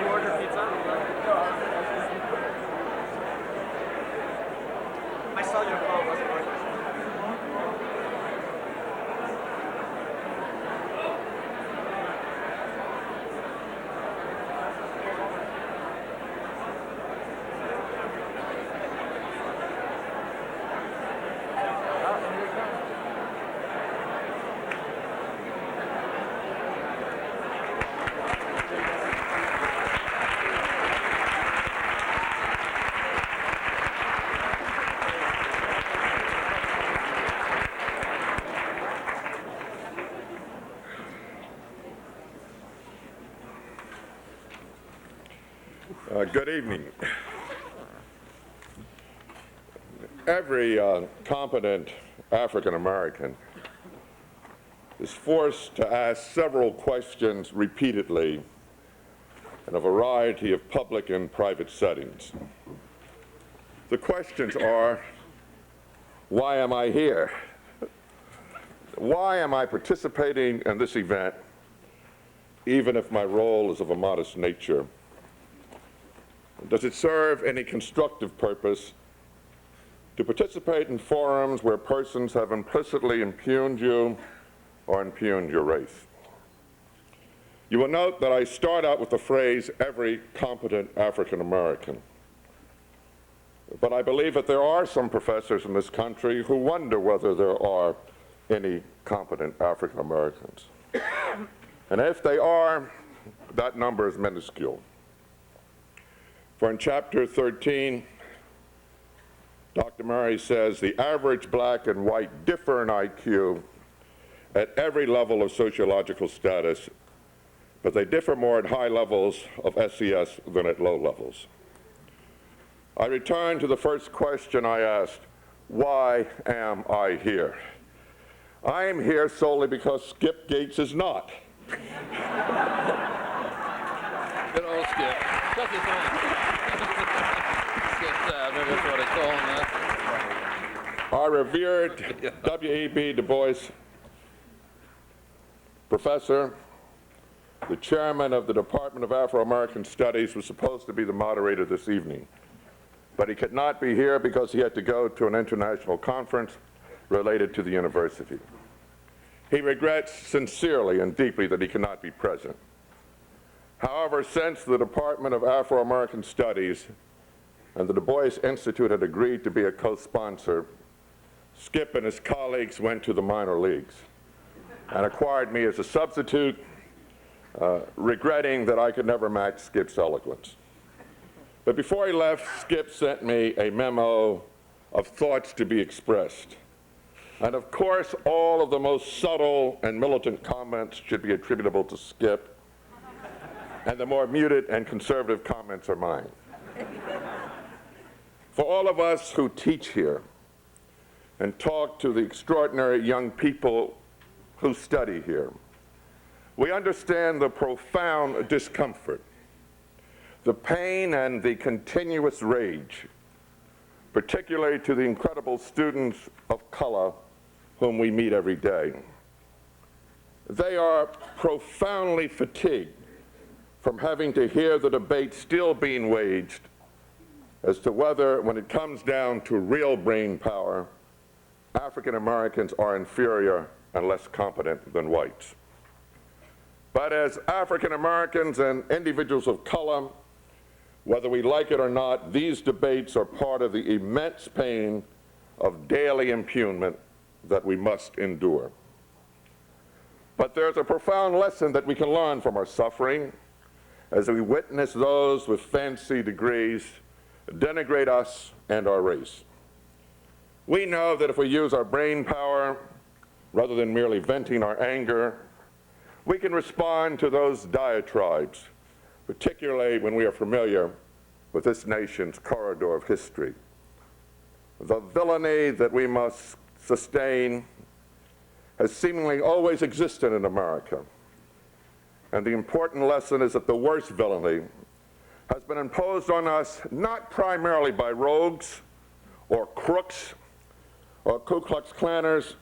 order pizza? I saw your phone. Wasn't working. Good evening. Every competent African American is forced to ask several questions repeatedly in a variety of public and private settings. The questions are, why am I here? Why am I participating in this event, even if my role is of a modest nature? Does it serve any constructive purpose to participate in forums where persons have implicitly impugned you or impugned your race? You will note that I start out with the phrase, every competent African American. But I believe that there are some professors in this country who wonder whether there are any competent African Americans. And if they are, that number is minuscule. For in chapter 13, Dr. Murray says the average black and white differ in IQ at every level of sociological status, but they differ more at high levels of SES than at low levels. I return to the first question I asked, why am I here? I am here solely because Skip Gates is not. Good old Skip. That's his name. Skip Savage, that's what they call him now. Our revered W.E.B. Du Bois professor, the chairman of the Department of Afro-American Studies, was supposed to be the moderator this evening. But he could not be here because he had to go to an international conference related to the university. He regrets sincerely and deeply that he cannot be present. However, since the Department of Afro-American Studies and the Du Bois Institute had agreed to be a co-sponsor, Skip and his colleagues went to the minor leagues and acquired me as a substitute, regretting that I could never match Skip's eloquence. But before he left, Skip sent me a memo of thoughts to be expressed. And of course, all of the most subtle and militant comments should be attributable to Skip, and the more muted and conservative comments are mine. For all of us who teach here and talk to the extraordinary young people who study here, we understand the profound discomfort, the pain and the continuous rage, particularly to the incredible students of color whom we meet every day. They are profoundly fatigued from having to hear the debate still being waged as to whether, when it comes down to real brain power, African Americans are inferior and less competent than whites. But as African Americans and individuals of color, whether we like it or not, these debates are part of the immense pain of daily impugnment that we must endure. But there's a profound lesson that we can learn from our suffering as we witness those with fancy degrees denigrate us and our race. We know that if we use our brain power, rather than merely venting our anger, we can respond to those diatribes, particularly when we are familiar with this nation's corridor of history. The villainy that we must sustain has seemingly always existed in America. And the important lesson is that the worst villainy has been imposed on us not primarily by rogues or crooks or Ku Klux Klanners,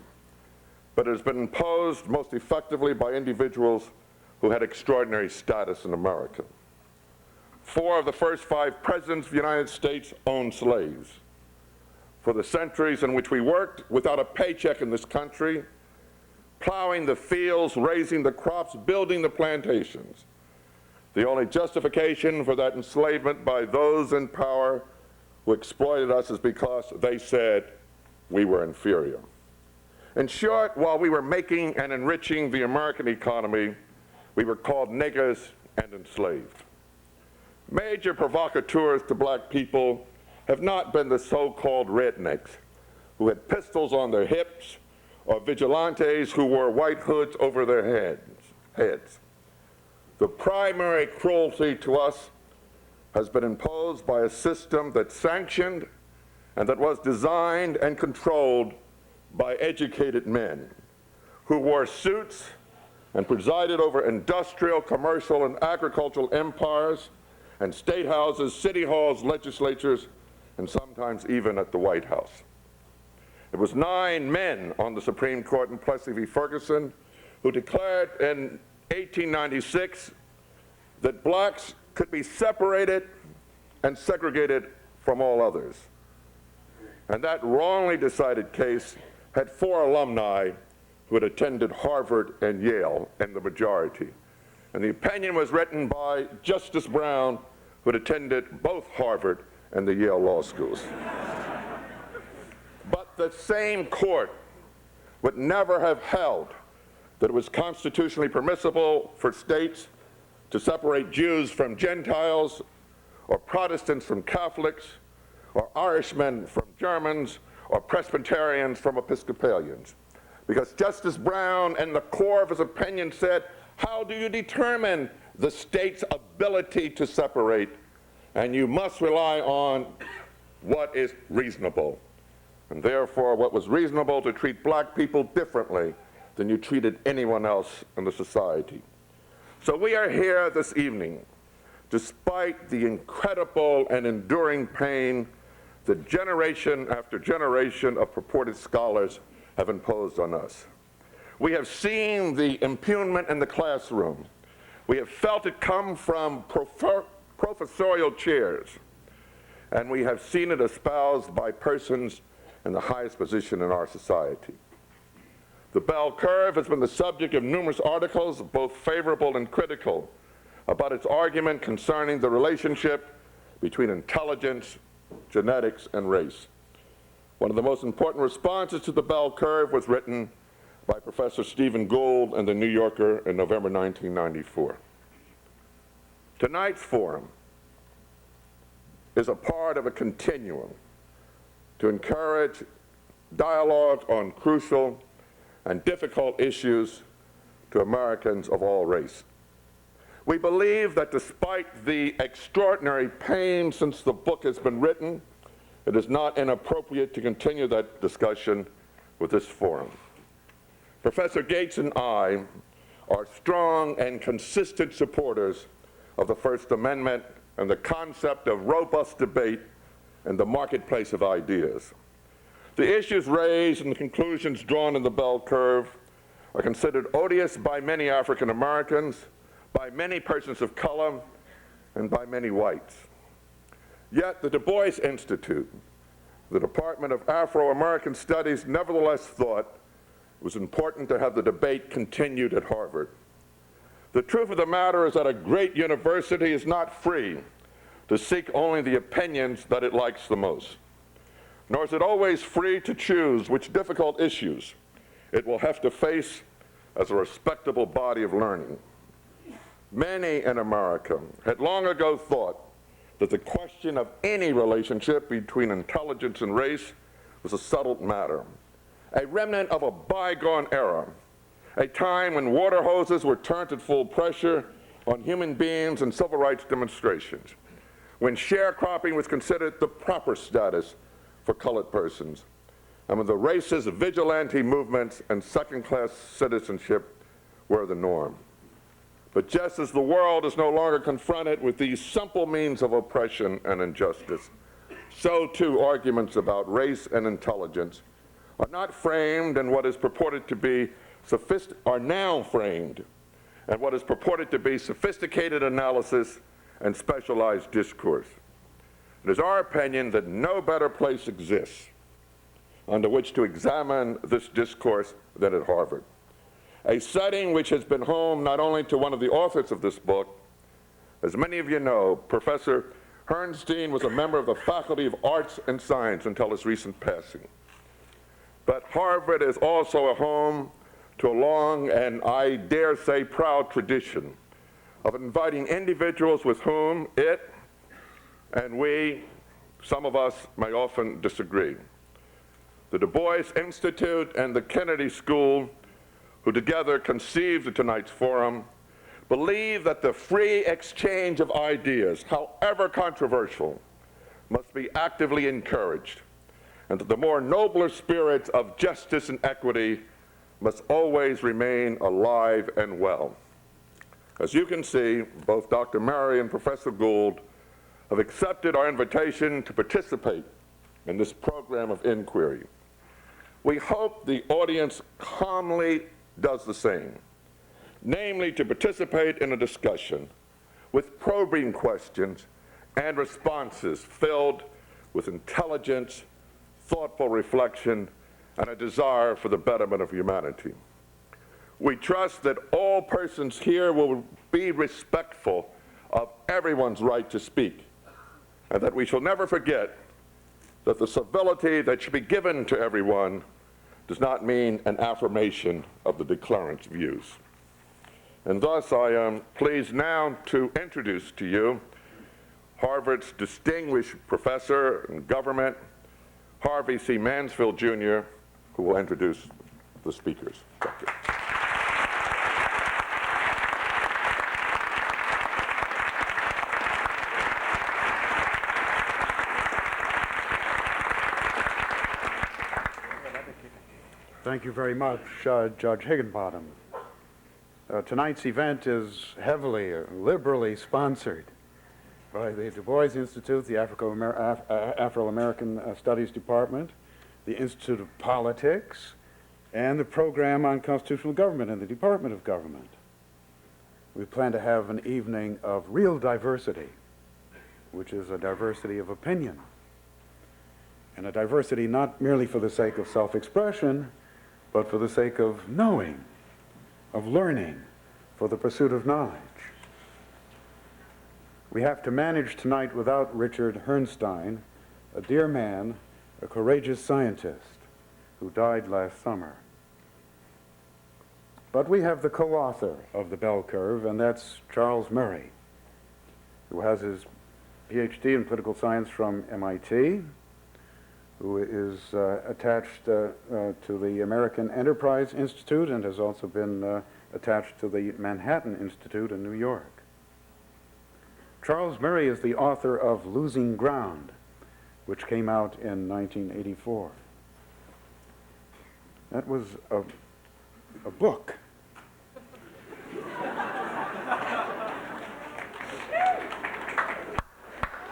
but it has been imposed most effectively by individuals who had extraordinary status in America. 4 of the first 5 presidents of the United States owned slaves. For the centuries in which we worked without a paycheck in this country, plowing the fields, raising the crops, building the plantations, the only justification for that enslavement by those in power who exploited us is because they said we were inferior. In short, while we were making and enriching the American economy, we were called niggers and enslaved. Major provocateurs to black people have not been the so-called rednecks who had pistols on their hips or vigilantes who wore white hoods over their heads. The primary cruelty to us has been imposed by a system that sanctioned and that was designed and controlled by educated men who wore suits and presided over industrial, commercial, and agricultural empires and state houses, city halls, legislatures, and sometimes even at the White House. It was 9 men on the Supreme Court in Plessy v. Ferguson who declared in 1896 that blacks could be separated and segregated from all others. And that wrongly decided case had 4 alumni who had attended Harvard and Yale in the majority. And the opinion was written by Justice Brown, who had attended both Harvard and the Yale law schools. But the same court would never have held that it was constitutionally permissible for states to separate Jews from Gentiles, or Protestants from Catholics, or Irishmen from Germans, or Presbyterians from Episcopalians. Because Justice Brown, in the core of his opinion, said, how do you determine the state's ability to separate? And you must rely on what is reasonable. And therefore, what was reasonable to treat black people differently than you treated anyone else in the society. So we are here this evening, despite the incredible and enduring pain that generation after generation of purported scholars have imposed on us. We have seen the impugnment in the classroom. We have felt it come from professorial chairs, and we have seen it espoused by persons in the highest position in our society. The bell curve has been the subject of numerous articles, both favorable and critical, about its argument concerning the relationship between intelligence, genetics, and race. One of the most important responses to the bell curve was written by Professor Stephen Gould in the New Yorker in November 1994. Tonight's forum is a part of a continuum to encourage dialogue on crucial and difficult issues to Americans of all race. We believe that despite the extraordinary pain since the book has been written, it is not inappropriate to continue that discussion with this forum. Professor Gates and I are strong and consistent supporters of the First Amendment and the concept of robust debate in the marketplace of ideas. The issues raised and the conclusions drawn in the bell curve are considered odious by many African Americans, by many persons of color, and by many whites. Yet the Du Bois Institute, the Department of Afro-American Studies, nevertheless thought it was important to have the debate continued at Harvard. The truth of the matter is that a great university is not free to seek only the opinions that it likes the most, nor is it always free to choose which difficult issues it will have to face as a respectable body of learning. Many in America had long ago thought that the question of any relationship between intelligence and race was a settled matter, a remnant of a bygone era, a time when water hoses were turned at full pressure on human beings in civil rights demonstrations, when sharecropping was considered the proper status for colored persons, and when the racist vigilante movements and second-class citizenship were the norm. But just as the world is no longer confronted with these simple means of oppression and injustice, so too arguments about race and intelligence are not framed in what is purported to be are now framed in what is purported to be sophisticated analysis and specialized discourse. It is our opinion that no better place exists under which to examine this discourse than at Harvard, a setting which has been home not only to one of the authors of this book. As many of you know, Professor Herrnstein was a member of the Faculty of Arts and Science until his recent passing. But Harvard is also a home to a long and, I dare say, proud tradition of inviting individuals with whom it and we, some of us, may often disagree. The Du Bois Institute and the Kennedy School, who together conceived tonight's forum, believe that the free exchange of ideas, however controversial, must be actively encouraged, and that the more nobler spirits of justice and equity must always remain alive and well. As you can see, both Dr. Murray and Professor Gould have accepted our invitation to participate in this program of inquiry. We hope the audience calmly does the same, namely to participate in a discussion with probing questions and responses filled with intelligence, thoughtful reflection, and a desire for the betterment of humanity. We trust that all persons here will be respectful of everyone's right to speak, and that we shall never forget that the civility that should be given to everyone does not mean an affirmation of the declarant's views. And thus I am pleased now to introduce to you Harvard's distinguished professor in government, Harvey C. Mansfield, Jr., who will introduce the speakers. Thank you. Thank you very much, Judge Higginbottom. Tonight's event is heavily, liberally sponsored by the Du Bois Institute, the Afro-American Studies Department, the Institute of Politics, and the Program on Constitutional Government in the Department of Government. We plan to have an evening of real diversity, which is a diversity of opinion, and a diversity not merely for the sake of self-expression, but for the sake of knowing, of learning, for the pursuit of knowledge. We have to manage tonight without Richard Herrnstein, a dear man, a courageous scientist who died last summer. But we have the co-author of The Bell Curve, and that's Charles Murray, who has his PhD in political science from MIT, who is attached to the American Enterprise Institute and has also been attached to the Manhattan Institute in New York. Charles Murray is the author of Losing Ground, which came out in 1984. That was a book.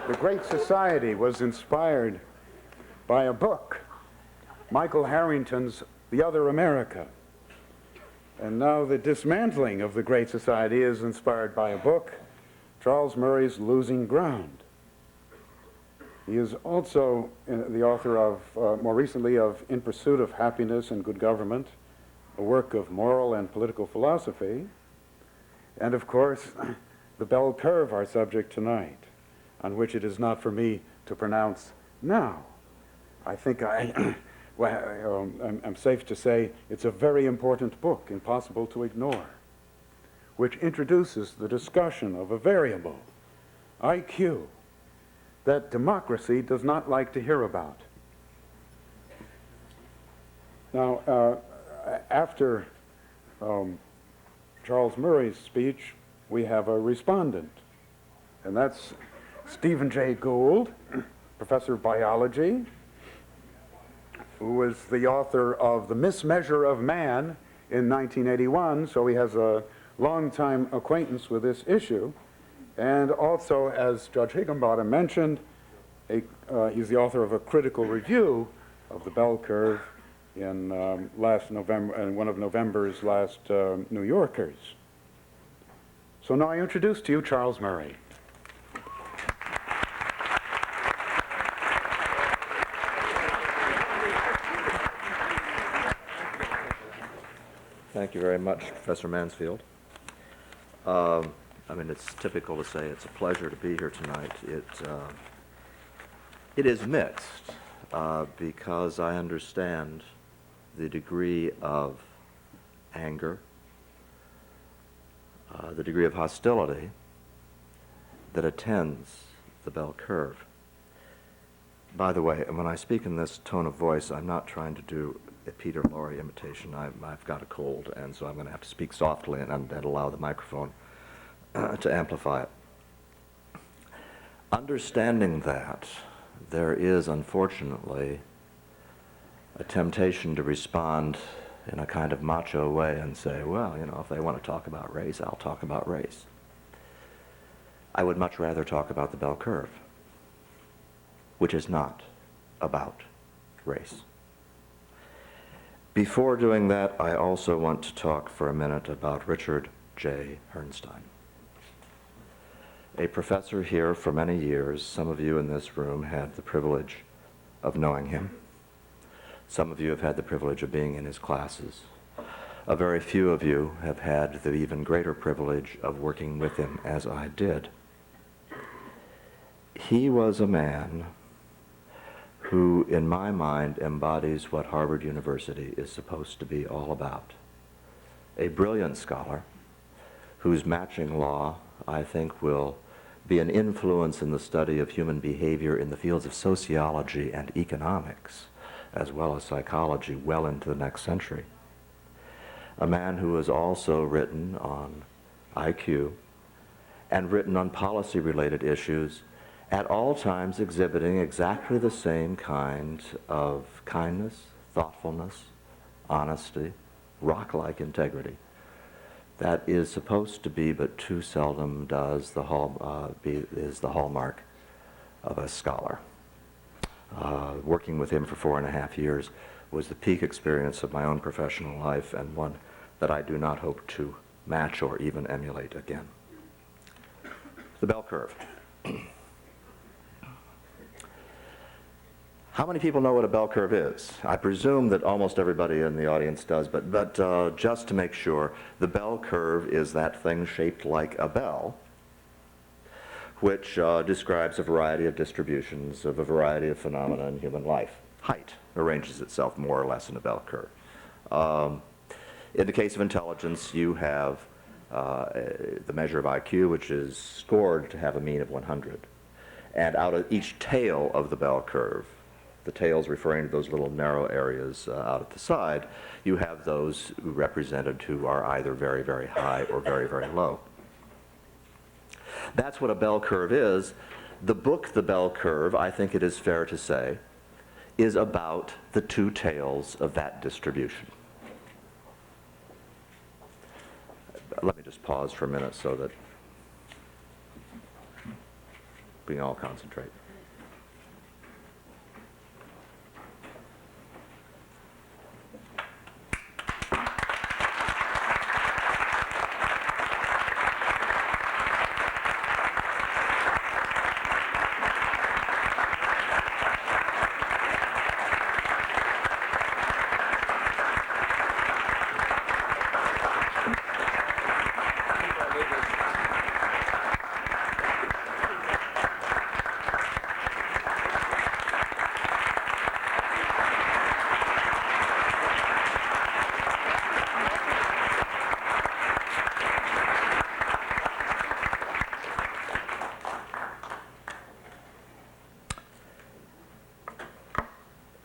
The Great Society was inspired by a book, Michael Harrington's The Other America. And now the dismantling of the Great Society is inspired by a book, Charles Murray's Losing Ground. He is also the author of, more recently, of In Pursuit of Happiness and Good Government, a work of moral and political philosophy, and of course, The Bell Curve, our subject tonight, on which it is not for me to pronounce now. I think I'm safe to say it's a very important book, impossible to ignore, which introduces the discussion of a variable, IQ, that democracy does not like to hear about. Now, after Charles Murray's speech, we have a respondent, and that's Stephen Jay Gould, professor of biology, who was the author of The Mismeasure of Man in 1981, so he has a long-time acquaintance with this issue. And also, as Judge Higginbottom mentioned, he's the author of a critical review of The Bell Curve in last November, in one of November's last New Yorkers. So now I introduce to you Charles Murray. Thank you very much, Professor Mansfield. I mean, it's typical to say it's a pleasure to be here tonight. It is mixed because I understand the degree of anger, the degree of hostility that attends the bell curve. By the way, when I speak in this tone of voice, I'm not trying to do a Peter Lorre imitation. I've got a cold, and so I'm going to have to speak softly and allow the microphone to amplify it. Understanding that, there is unfortunately a temptation to respond in a kind of macho way and say, well, you know, if they want to talk about race, I'll talk about race. I would much rather talk about the bell curve, which is not about race. Before doing that, I also want to talk for a minute about Richard J. Herrnstein. A professor here for many years. Some of you in this room had the privilege of knowing him. Some of you have had the privilege of being in his classes. A very few of you have had the even greater privilege of working with him, as I did. He was a man who, in my mind, embodies what Harvard University is supposed to be all about. A brilliant scholar whose matching law, I think, will be an influence in the study of human behavior in the fields of sociology and economics, as well as psychology, well into the next century. A man who has also written on IQ and written on policy-related issues, at all times exhibiting exactly the same kind of kindness, thoughtfulness, honesty, rock-like integrity that is supposed to be, but too seldom does, is the hallmark of a scholar. Working with him for 4.5 years was the peak experience of my own professional life, and one that I do not hope to match or even emulate again. The bell curve. How many people know what a bell curve is? I presume that almost everybody in the audience does, but just to make sure, the bell curve is that thing shaped like a bell, which describes a variety of distributions of a variety of phenomena in human life. Height arranges itself more or less in a bell curve. In the case of intelligence, you have the measure of IQ, which is scored to have a mean of 100. And out of each tail of the bell curve, the tails referring to those little narrow areas out at the side, you have those represented who are either very, very high or very, very low. That's what a bell curve is. The book, The Bell Curve, I think it is fair to say, is about the two tails of that distribution. Let me just pause for a minute so that we can all concentrate.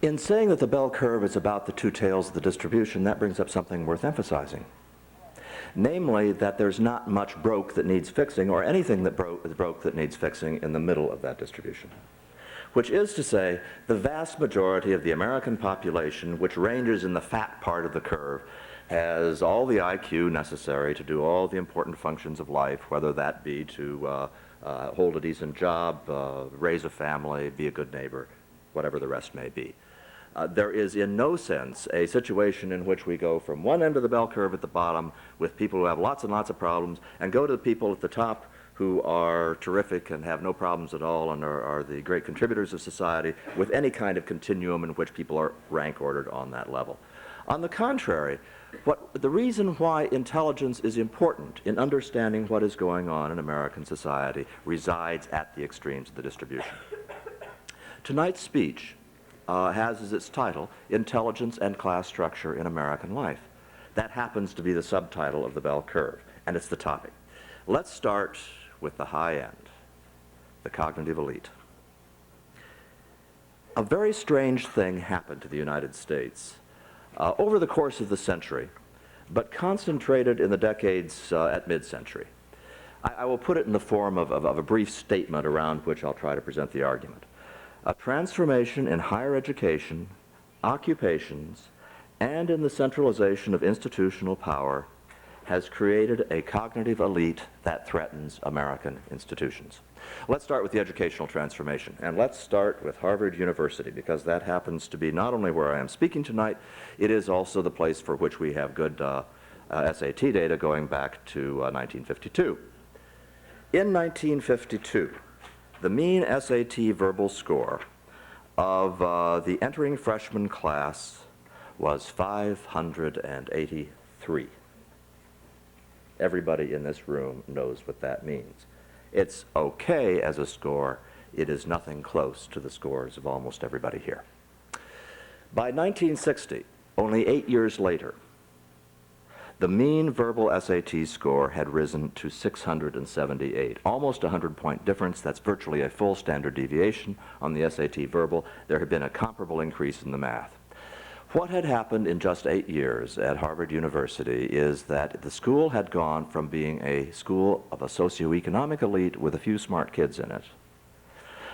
In saying that the bell curve is about the two tails of the distribution, that brings up something worth emphasizing. Namely, that there's not much broke that needs fixing, or anything that broke that needs fixing in the middle of that distribution. Which is to say, the vast majority of the American population, which ranges in the fat part of the curve, has all the IQ necessary to do all the important functions of life, whether that be to hold a decent job, raise a family, be a good neighbor, whatever the rest may be. There is in no sense a situation in which we go from one end of the bell curve at the bottom with people who have lots and lots of problems and go to the people at the top who are terrific and have no problems at all and are the great contributors of society with any kind of continuum in which people are rank ordered on that level. On the contrary, the reason why intelligence is important in understanding what is going on in American society resides at the extremes of the distribution. Tonight's speech has as its title, Intelligence and Class Structure in American Life. That happens to be the subtitle of the bell curve, and it's the topic. Let's start with the high end, the cognitive elite. A very strange thing happened to the United States over the course of the century, but concentrated in the decades at mid-century. I will put it in the form of a brief statement around which I'll try to present the argument. A transformation in higher education, occupations, and in the centralization of institutional power has created a cognitive elite that threatens American institutions. Let's start with the educational transformation, and let's start with Harvard University, because that happens to be not only where I am speaking tonight, it is also the place for which we have good SAT data going back to 1952. In 1952, the mean SAT verbal score of the entering freshman class was 583. Everybody in this room knows what that means. It's okay as a score. It is nothing close to the scores of almost everybody here. By 1960, only 8 years later, the mean verbal SAT score had risen to 678, almost a 100-point difference. That's virtually a full standard deviation on the SAT verbal. There had been a comparable increase in the math. What had happened in just 8 years at Harvard University is that the school had gone from being a school of a socioeconomic elite with a few smart kids in it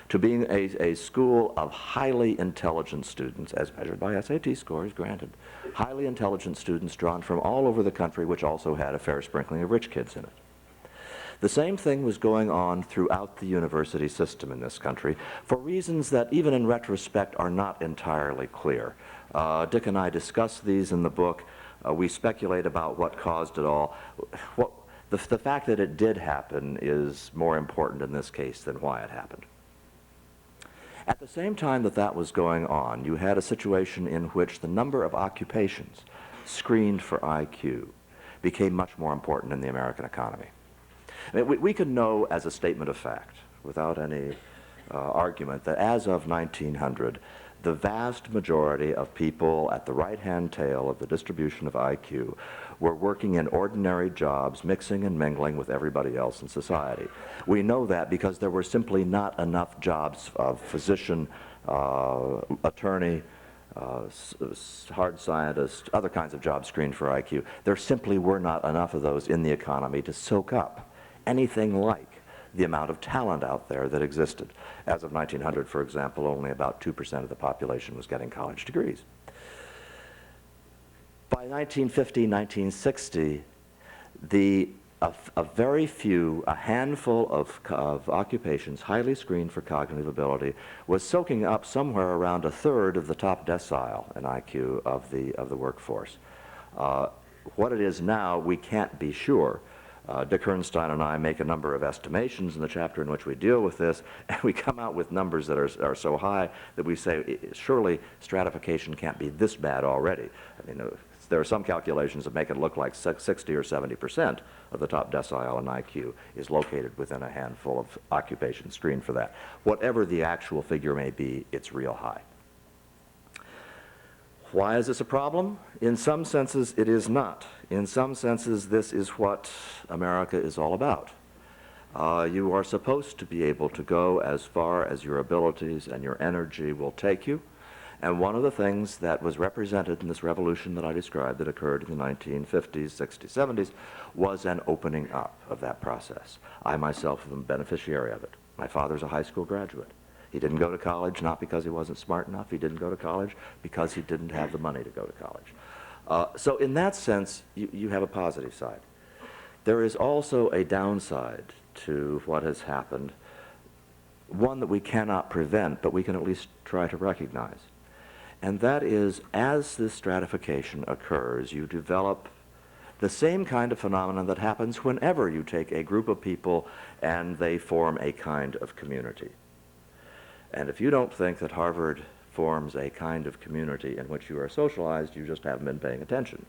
to being a school of highly intelligent students, as measured by SAT scores, granted, highly intelligent students drawn from all over the country, which also had a fair sprinkling of rich kids in it. The same thing was going on throughout the university system in this country for reasons that even in retrospect are not entirely clear. Dick and I discuss these in the book. We speculate about what caused it all. The fact that it did happen is more important in this case than why it happened. At the same time that that was going on, you had a situation in which the number of occupations screened for IQ became much more important in the American economy. I mean, we can know as a statement of fact, without any argument, that as of 1900, the vast majority of people at the right-hand tail of the distribution of IQ were working in ordinary jobs, mixing and mingling with everybody else in society. We know that because there were simply not enough jobs of physician, attorney, hard scientist, other kinds of jobs screened for IQ. There simply were not enough of those in the economy to soak up anything like the amount of talent out there that existed. As of 1900, for example, only about 2% of the population was getting college degrees. By 1950, 1960, a handful of occupations highly screened for cognitive ability was soaking up somewhere around a third of the top decile in IQ of the workforce. What it is now, we can't be sure. Dick Herrnstein and I make a number of estimations in the chapter in which we deal with this, and we come out with numbers that are so high that we say, surely stratification can't be this bad already. I mean, there are some calculations that make it look like 60 or 70% of the top decile in IQ is located within a handful of occupations screened for that. Whatever the actual figure may be, it's real high. Why is this a problem? In some senses, it is not. In some senses, this is what America is all about. You are supposed to be able to go as far as your abilities and your energy will take you. And one of the things that was represented in this revolution that I described that occurred in the 1950s, 60s, 70s was an opening up of that process. I myself am a beneficiary of it. My father's a high school graduate. He didn't go to college not because he wasn't smart enough. He didn't go to college because he didn't have the money to go to college. So in that sense, you have a positive side. There is also a downside to what has happened, one that we cannot prevent, but we can at least try to recognize. And that is, as this stratification occurs, you develop the same kind of phenomenon that happens whenever you take a group of people and they form a kind of community. And if you don't think that Harvard forms a kind of community in which you are socialized, you just haven't been paying attention.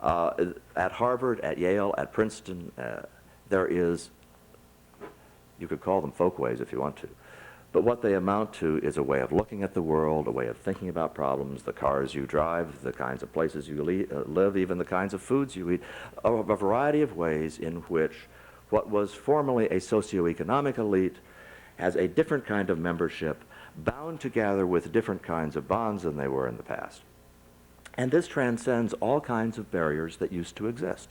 At Harvard, at Yale, at Princeton, there is, you could call them folkways if you want to, but what they amount to is a way of looking at the world, a way of thinking about problems, the cars you drive, the kinds of places you live, even the kinds of foods you eat, a variety of ways in which what was formerly a socioeconomic elite has a different kind of membership bound together with different kinds of bonds than they were in the past. And this transcends all kinds of barriers that used to exist.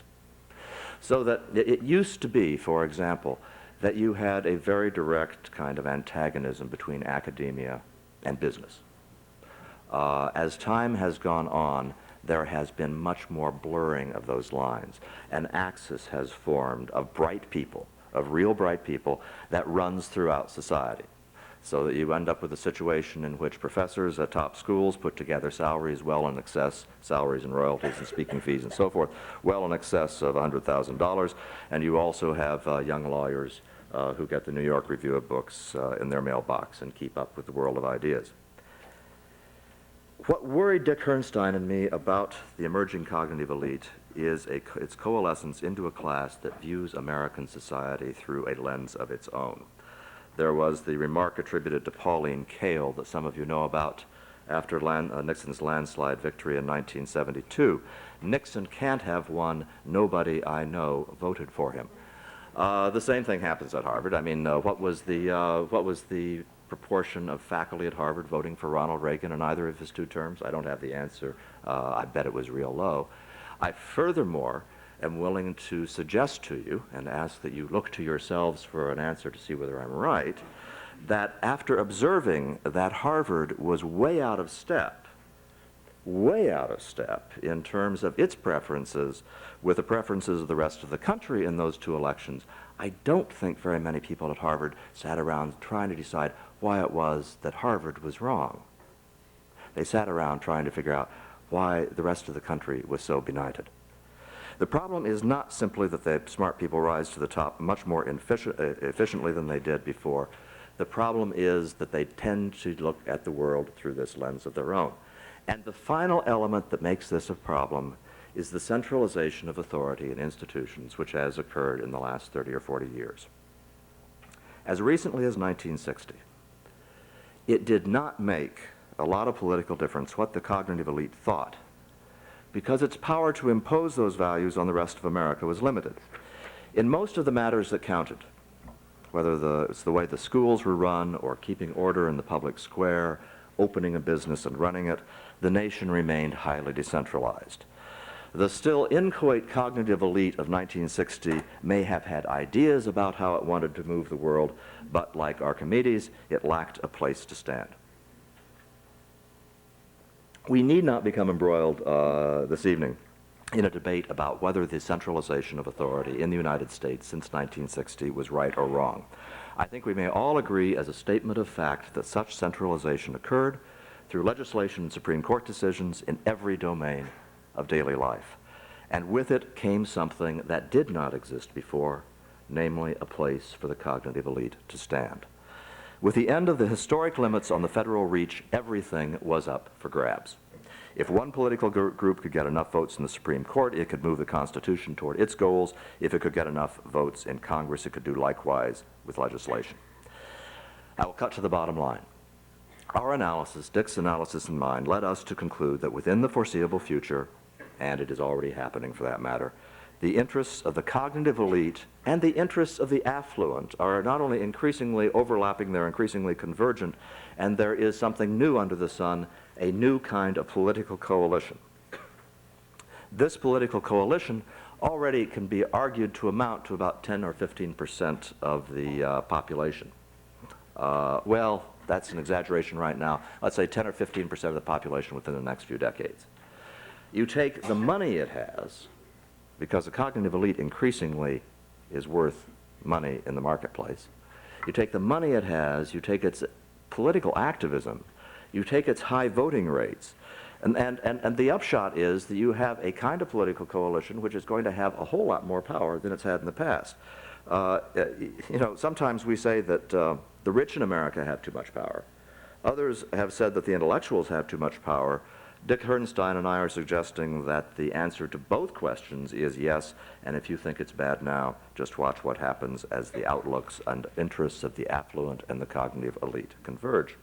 So that it used to be, for example, that you had a very direct kind of antagonism between academia and business. As time has gone on, there has been much more blurring of those lines. An axis has formed of bright people, of real bright people, that runs throughout society. So that you end up with a situation in which professors at top schools put together salaries well in excess, salaries and royalties and speaking fees and so forth, well in excess of $100,000. And you also have young lawyers who get the New York Review of Books in their mailbox and keep up with the world of ideas. What worried Dick Herrnstein and me about the emerging cognitive elite is its coalescence into a class that views American society through a lens of its own. There was the remark attributed to Pauline Kael that some of you know about after Nixon's landslide victory in 1972. Nixon can't have won. Nobody I know voted for him. The same thing happens at Harvard. I mean, what was the proportion of faculty at Harvard voting for Ronald Reagan in either of his two terms? I don't have the answer. I bet it was real low. I furthermore am willing to suggest to you, and ask that you look to yourselves for an answer to see whether I'm right, that after observing that Harvard was way out of step in terms of its preferences with the preferences of the rest of the country in those two elections, I don't think very many people at Harvard sat around trying to decide why it was that Harvard was wrong. They sat around trying to figure out why the rest of the country was so benighted. The problem is not simply that the smart people rise to the top much more efficiently than they did before. The problem is that they tend to look at the world through this lens of their own. And the final element that makes this a problem is the centralization of authority in institutions, which has occurred in the last 30 or 40 years. As recently as 1960, it did not make a lot of political difference what the cognitive elite thought, because its power to impose those values on the rest of America was limited. In most of the matters that counted, whether it's the way the schools were run or keeping order in the public square, opening a business and running it, the nation remained highly decentralized. The still inchoate cognitive elite of 1960 may have had ideas about how it wanted to move the world, but like Archimedes, it lacked a place to stand. We need not become embroiled this evening in a debate about whether the centralization of authority in the United States since 1960 was right or wrong. I think we may all agree as a statement of fact that such centralization occurred through legislation and Supreme Court decisions in every domain of daily life. And with it came something that did not exist before, namely a place for the cognitive elite to stand. With the end of the historic limits on the federal reach, everything was up for grabs. If one political group could get enough votes in the Supreme Court, it could move the Constitution toward its goals. If it could get enough votes in Congress, it could do likewise with legislation. I will cut to the bottom line. Our analysis, Dick's analysis and mine, led us to conclude that within the foreseeable future, and it is already happening for that matter, the interests of the cognitive elite and the interests of the affluent are not only increasingly overlapping, they're increasingly convergent, and there is something new under the sun, a new kind of political coalition. This political coalition already can be argued to amount to about 10 or 15% of the population. Well, that's an exaggeration right now. Let's say 10 or 15% of the population within the next few decades. You take the money it has, because the cognitive elite increasingly is worth money in the marketplace. You take the money it has, you take its political activism, you take its high voting rates, and the upshot is that you have a kind of political coalition which is going to have a whole lot more power than it's had in the past. You know, sometimes we say that the rich in America have too much power. Others have said that the intellectuals have too much power. Dick Herrnstein and I are suggesting that the answer to both questions is yes, and if you think it's bad now, just watch what happens as the outlooks and interests of the affluent and the cognitive elite converge.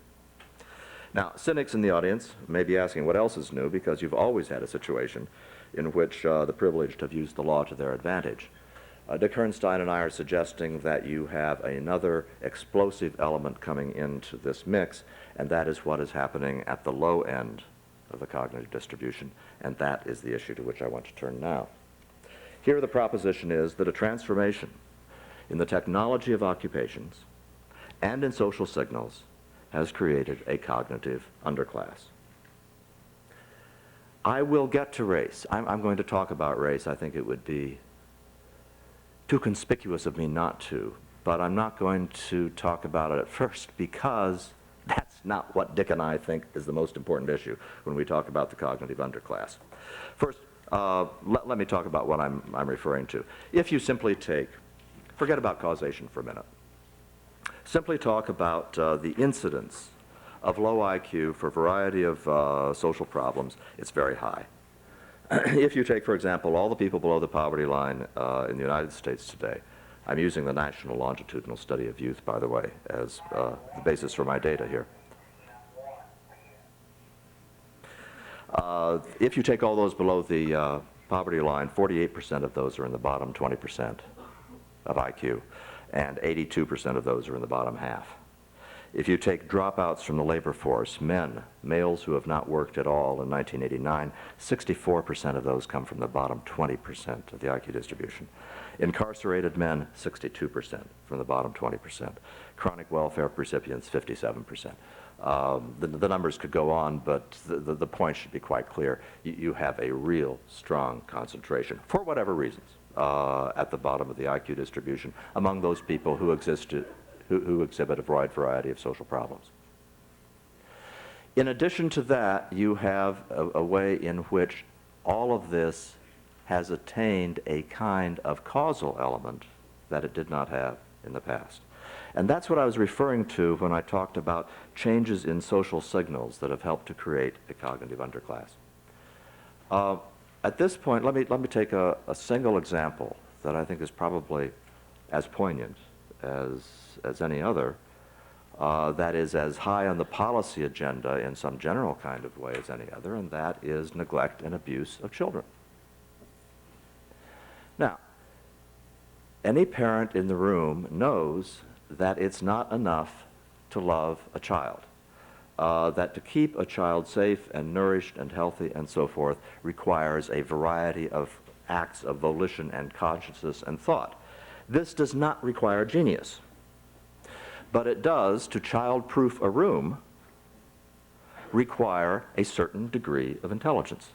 Now, cynics in the audience may be asking what else is new, because you've always had a situation in which the privileged have used the law to their advantage. Dick Herrnstein and I are suggesting that you have another explosive element coming into this mix, and that is what is happening at the low end of the cognitive distribution, and that is the issue to which I want to turn now. Here the proposition is that a transformation in the technology of occupations and in social signals has created a cognitive underclass. I will get to race. I'm going to talk about race. I think it would be too conspicuous of me not to, but I'm not going to talk about it at first because that's not what Dick and I think is the most important issue when we talk about the cognitive underclass. First, let me talk about what I'm referring to. If you simply forget about causation for a minute, simply talk about the incidence of low IQ for a variety of social problems, it's very high. If you take, for example, all the people below the poverty line in the United States today, I'm using the National Longitudinal Study of Youth, by the way, as the basis for my data here. If you take all those below the poverty line, 48% of those are in the bottom 20% of IQ, and 82% of those are in the bottom half. If you take dropouts from the labor force, males who have not worked at all in 1989, 64% of those come from the bottom 20% of the IQ distribution. Incarcerated men, 62% from the bottom 20%. Chronic welfare recipients, 57%. The numbers could go on, but the point should be quite clear. You have a real strong concentration, for whatever reasons, at the bottom of the IQ distribution among those people who exhibit a wide variety of social problems. In addition to that, you have a way in which all of this has attained a kind of causal element that it did not have in the past. And that's what I was referring to when I talked about changes in social signals that have helped to create a cognitive underclass. At this point, let me take a single example that I think is probably as poignant as any other, that is as high on the policy agenda in some general kind of way as any other, and that is neglect and abuse of children. Now, any parent in the room knows that it's not enough to love a child, that to keep a child safe and nourished and healthy and so forth requires a variety of acts of volition and consciousness and thought. This does not require genius, but it does, to child-proof a room, require a certain degree of intelligence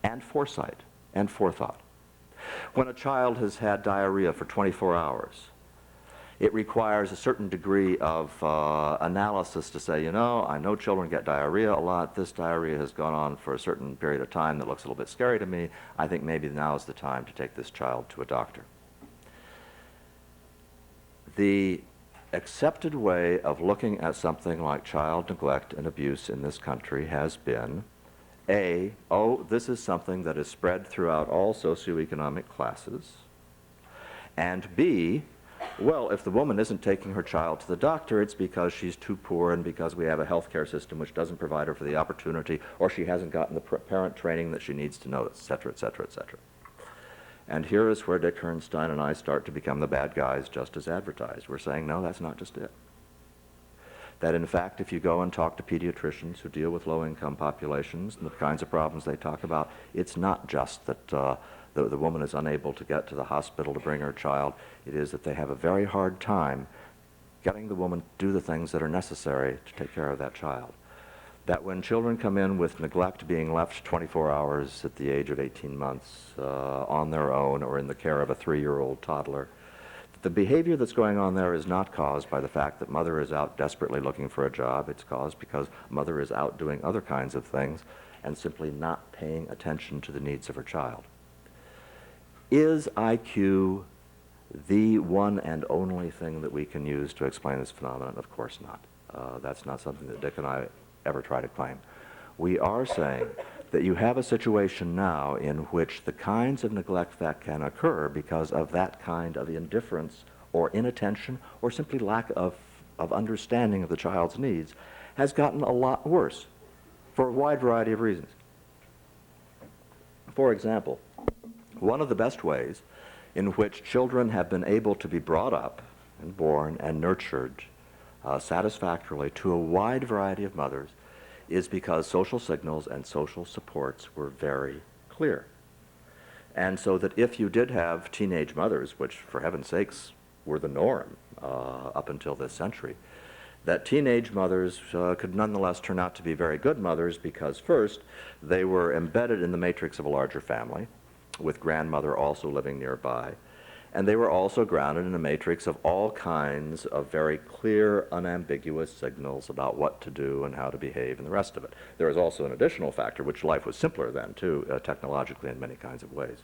and foresight and forethought. When a child has had diarrhea for 24 hours, it requires a certain degree of analysis to say, you know, I know children get diarrhea a lot. This diarrhea has gone on for a certain period of time that looks a little bit scary to me. I think maybe now is the time to take this child to a doctor. The accepted way of looking at something like child neglect and abuse in this country has been A, oh, this is something that is spread throughout all socioeconomic classes, and B, well, if the woman isn't taking her child to the doctor, it's because she's too poor and because we have a healthcare system which doesn't provide her for the opportunity, or she hasn't gotten the parent training that she needs to know, et cetera, et cetera, et cetera. And here is where Dick Herrnstein and I start to become the bad guys just as advertised. We're saying, no, that's not just it. That in fact, if you go and talk to pediatricians who deal with low-income populations and the kinds of problems they talk about, it's not just that the woman is unable to get to the hospital to bring her child. It is that they have a very hard time getting the woman to do the things that are necessary to take care of that child. That when children come in with neglect, being left 24 hours at the age of 18 months on their own or in the care of a 3-year-old toddler, the behavior that's going on there is not caused by the fact that mother is out desperately looking for a job. It's caused because mother is out doing other kinds of things and simply not paying attention to the needs of her child. Is IQ the one and only thing that we can use to explain this phenomenon? Of course not. That's not something that Dick and I ever try to claim. We are saying that you have a situation now in which the kinds of neglect that can occur because of that kind of indifference or inattention or simply lack of understanding of the child's needs has gotten a lot worse for a wide variety of reasons. For example, one of the best ways in which children have been able to be brought up and born and nurtured satisfactorily to a wide variety of mothers is because social signals and social supports were very clear. And so that if you did have teenage mothers, which for heaven's sakes were the norm up until this century, that teenage mothers could nonetheless turn out to be very good mothers because first, they were embedded in the matrix of a larger family, with grandmother also living nearby, and they were also grounded in a matrix of all kinds of very clear, unambiguous signals about what to do and how to behave and the rest of it. There was also an additional factor, which life was simpler then, too, technologically in many kinds of ways.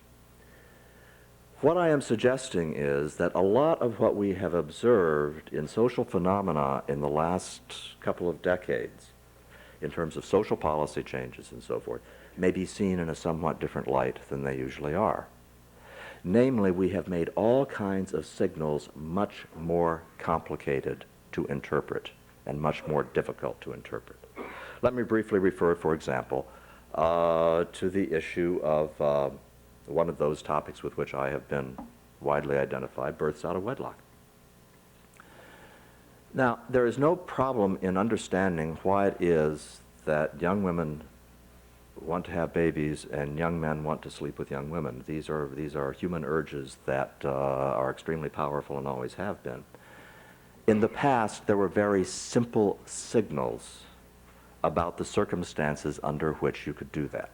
What I am suggesting is that a lot of what we have observed in social phenomena in the last couple of decades, in terms of social policy changes and so forth, may be seen in a somewhat different light than they usually are. Namely, we have made all kinds of signals much more complicated to interpret and much more difficult to interpret. Let me briefly refer, for example, to the issue of one of those topics with which I have been widely identified, births out of wedlock. Now, there is no problem in understanding why it is that young women want to have babies and young men want to sleep with young women. These are human urges that are extremely powerful and always have been. In the past, there were very simple signals about the circumstances under which you could do that.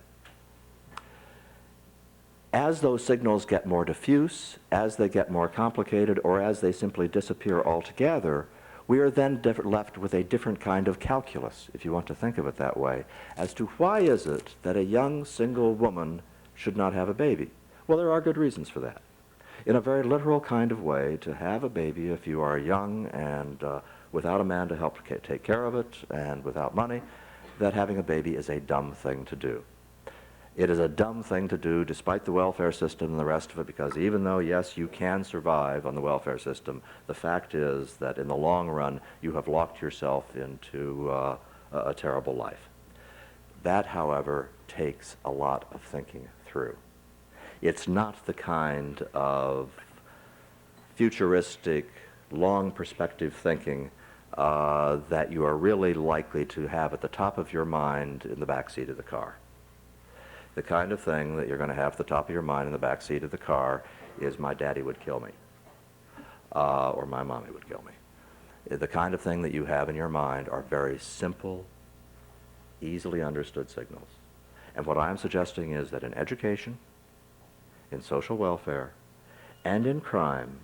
As those signals get more diffuse, as they get more complicated, or as they simply disappear altogether, we are then left with a different kind of calculus, if you want to think of it that way, as to why is it that a young single woman should not have a baby. Well, there are good reasons for that. In a very literal kind of way, to have a baby if you are young and without a man to help take care of it and without money, that having a baby is a dumb thing to do. It is a dumb thing to do despite the welfare system and the rest of it, because even though, yes, you can survive on the welfare system, the fact is that in the long run, you have locked yourself into a terrible life. That, however, takes a lot of thinking through. It's not the kind of futuristic, long perspective thinking that you are really likely to have at the top of your mind in the back seat of the car. The kind of thing that you're going to have at the top of your mind in the back seat of the car is my daddy would kill me, or my mommy would kill me. The kind of thing that you have in your mind are very simple, easily understood signals. And what I'm suggesting is that in education, in social welfare, and in crime,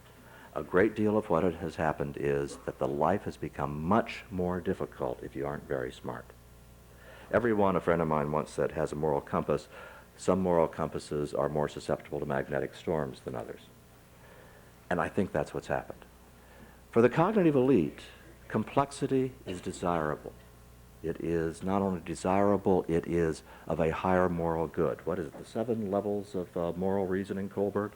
a great deal of what has happened is that the life has become much more difficult if you aren't very smart. Everyone, a friend of mine once said, has a moral compass. Some moral compasses are more susceptible to magnetic storms than others. And I think that's what's happened. For the cognitive elite, complexity is desirable. It is not only desirable, it is of a higher moral good. What is it, the 7 levels of moral reasoning, Kohlberg?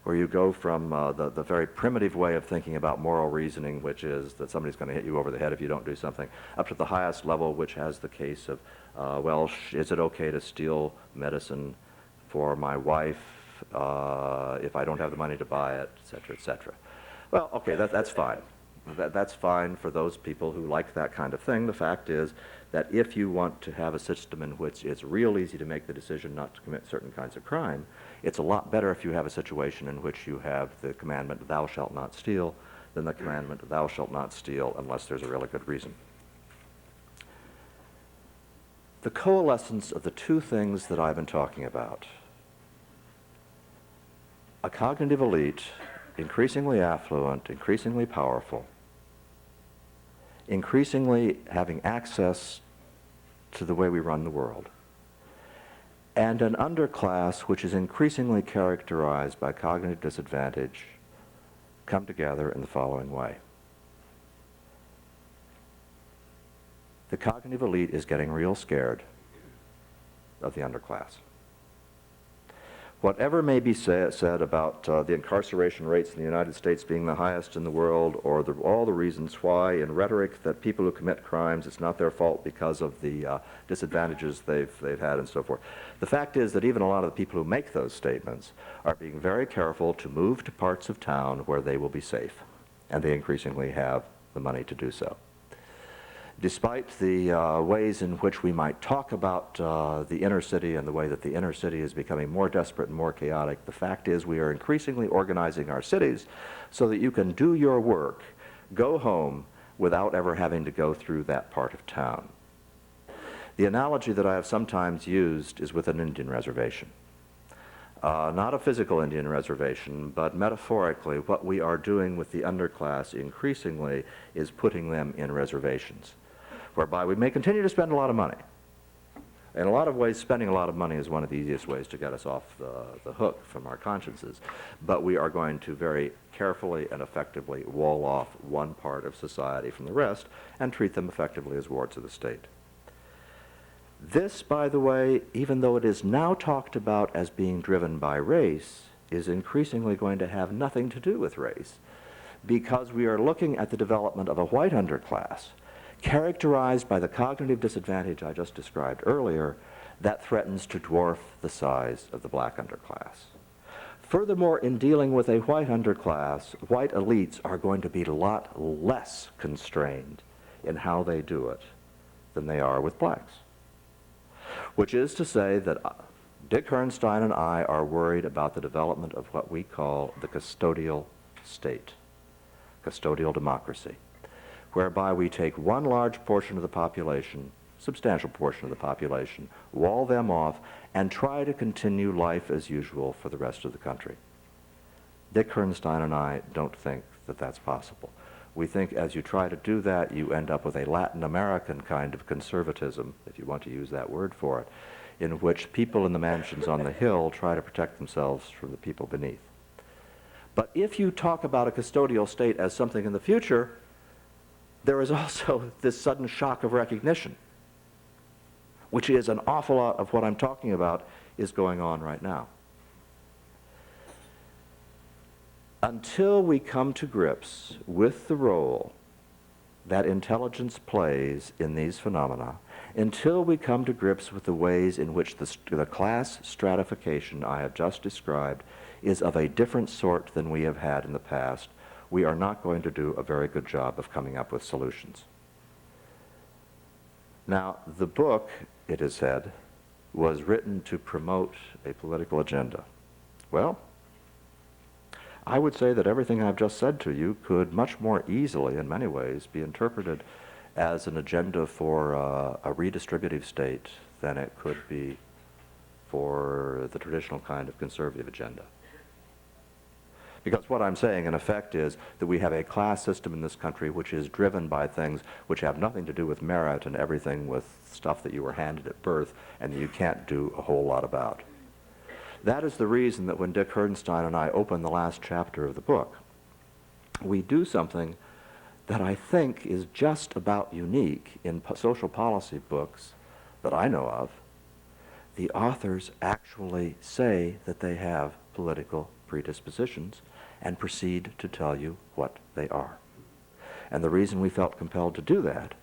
Where you go from the very primitive way of thinking about moral reasoning, which is that somebody's going to hit you over the head if you don't do something, up to the highest level, which has the case of, well, is it okay to steal medicine for my wife if I don't have the money to buy it, et cetera, et cetera. Well, okay, that's fine. That's fine for those people who like that kind of thing. The fact is that if you want to have a system in which it's real easy to make the decision not to commit certain kinds of crime, it's a lot better if you have a situation in which you have the commandment, thou shalt not steal, than the commandment, thou shalt not steal, unless there's a really good reason. The coalescence of the two things that I've been talking about, a cognitive elite, increasingly affluent, increasingly powerful, increasingly having access to the way we run the world, and an underclass which is increasingly characterized by cognitive disadvantage, come together in the following way. the cognitive elite is getting real scared of the underclass. Whatever may be said about the incarceration rates in the United States being the highest in the world, or all the reasons why in rhetoric that people who commit crimes, it's not their fault because of the disadvantages they've had and so forth. The fact is that even a lot of the people who make those statements are being very careful to move to parts of town where they will be safe, and they increasingly have the money to do so. Despite the ways in which we might talk about the inner city and the way that the inner city is becoming more desperate and more chaotic, the fact is we are increasingly organizing our cities so that you can do your work, go home, without ever having to go through that part of town. The analogy that I have sometimes used is with an Indian reservation. Not a physical Indian reservation, but metaphorically, what we are doing with the underclass increasingly is putting them in reservations, whereby we may continue to spend a lot of money. In a lot of ways, spending a lot of money is one of the easiest ways to get us off the hook from our consciences. But we are going to very carefully and effectively wall off one part of society from the rest and treat them effectively as wards of the state. This, by the way, even though it is now talked about as being driven by race, is increasingly going to have nothing to do with race, because we are looking at the development of a white underclass characterized by the cognitive disadvantage I just described earlier that threatens to dwarf the size of the black underclass. Furthermore, in dealing with a white underclass, white elites are going to be a lot less constrained in how they do it than they are with blacks. Which is to say that Dick Herrnstein and I are worried about the development of what we call the custodial state, custodial democracy, whereby we take one large portion of the population, substantial portion of the population, wall them off, and try to continue life as usual for the rest of the country. Dick Herrnstein and I don't think that that's possible. We think as you try to do that, you end up with a Latin American kind of conservatism, if you want to use that word for it, in which people in the mansions on the hill try to protect themselves from the people beneath. But if you talk about a custodial state as something in the future, there is also this sudden shock of recognition, which is an awful lot of what I'm talking about is going on right now. Until we come to grips with the role that intelligence plays in these phenomena, until we come to grips with the ways in which the class stratification I have just described is of a different sort than we have had in the past, we are not going to do a very good job of coming up with solutions. Now, the book, it is said, was written to promote a political agenda. Well, I would say that everything I've just said to you could much more easily, in many ways, be interpreted as an agenda for a redistributive state than it could be for the traditional kind of conservative agenda. Because what I'm saying, in effect, is that we have a class system in this country which is driven by things which have nothing to do with merit and everything with stuff that you were handed at birth and that you can't do a whole lot about. That is the reason that when Dick Herrnstein and I open the last chapter of the book, we do something that I think is just about unique in social policy books that I know of. The authors actually say that they have political predispositions and proceed to tell you what they are. And the reason we felt compelled to do that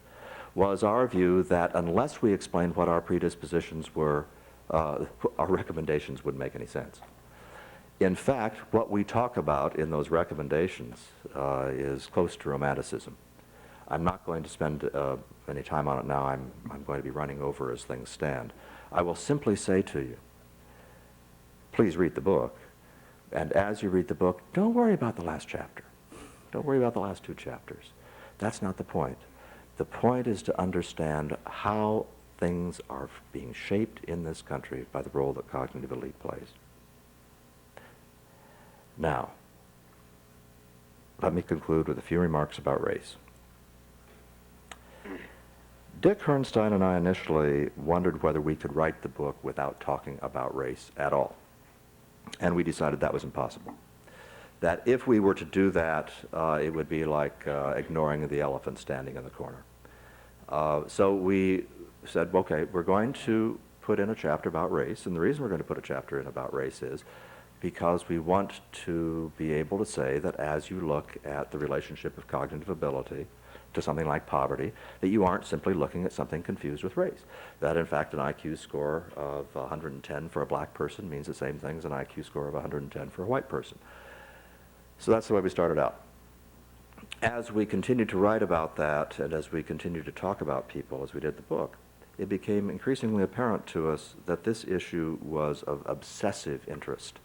was our view that unless we explained what our predispositions were, our recommendations wouldn't make any sense. In fact, what we talk about in those recommendations is close to romanticism. I'm not going to spend any time on it now. I'm going to be running over as things stand. I will simply say to you, please read the book. And as you read the book, don't worry about the last chapter. Don't worry about the last two chapters. That's not the point. The point is to understand how things are being shaped in this country by the role that cognitive elite plays. Now, let me conclude with a few remarks about race. Dick Herrnstein and I initially wondered whether we could write the book without talking about race at all. And we decided that was impossible. That if we were to do that, it would be like ignoring the elephant standing in the corner. So we said, okay, we're going to put in a chapter about race, and the reason we're going to put a chapter in about race is because we want to be able to say that as you look at the relationship of cognitive ability to something like poverty, that you aren't simply looking at something confused with race. That, in fact, an IQ score of 110 for a black person means the same thing as an IQ score of 110 for a white person. So that's the way we started out. As we continued to write about that, and as we continued to talk about people as we did the book, it became increasingly apparent to us that this issue was of obsessive interest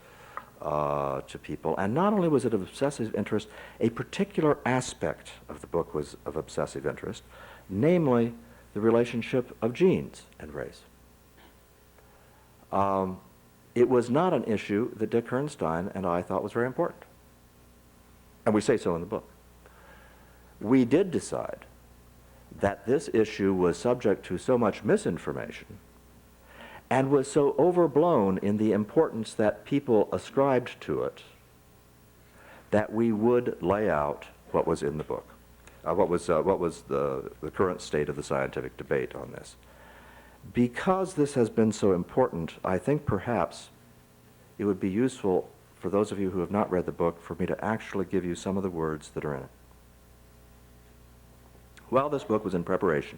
to people. And not only was it of obsessive interest, a particular aspect of the book was of obsessive interest, namely the relationship of genes and race. It was not an issue that Dick Herrnstein and I thought was very important. And we say so in the book. We did decide that this issue was subject to so much misinformation and was so overblown in the importance that people ascribed to it that we would lay out what was in the book, what was the current state of the scientific debate on this. Because this has been so important, I think perhaps it would be useful for those of you who have not read the book for me to actually give you some of the words that are in it. While this book was in preparation,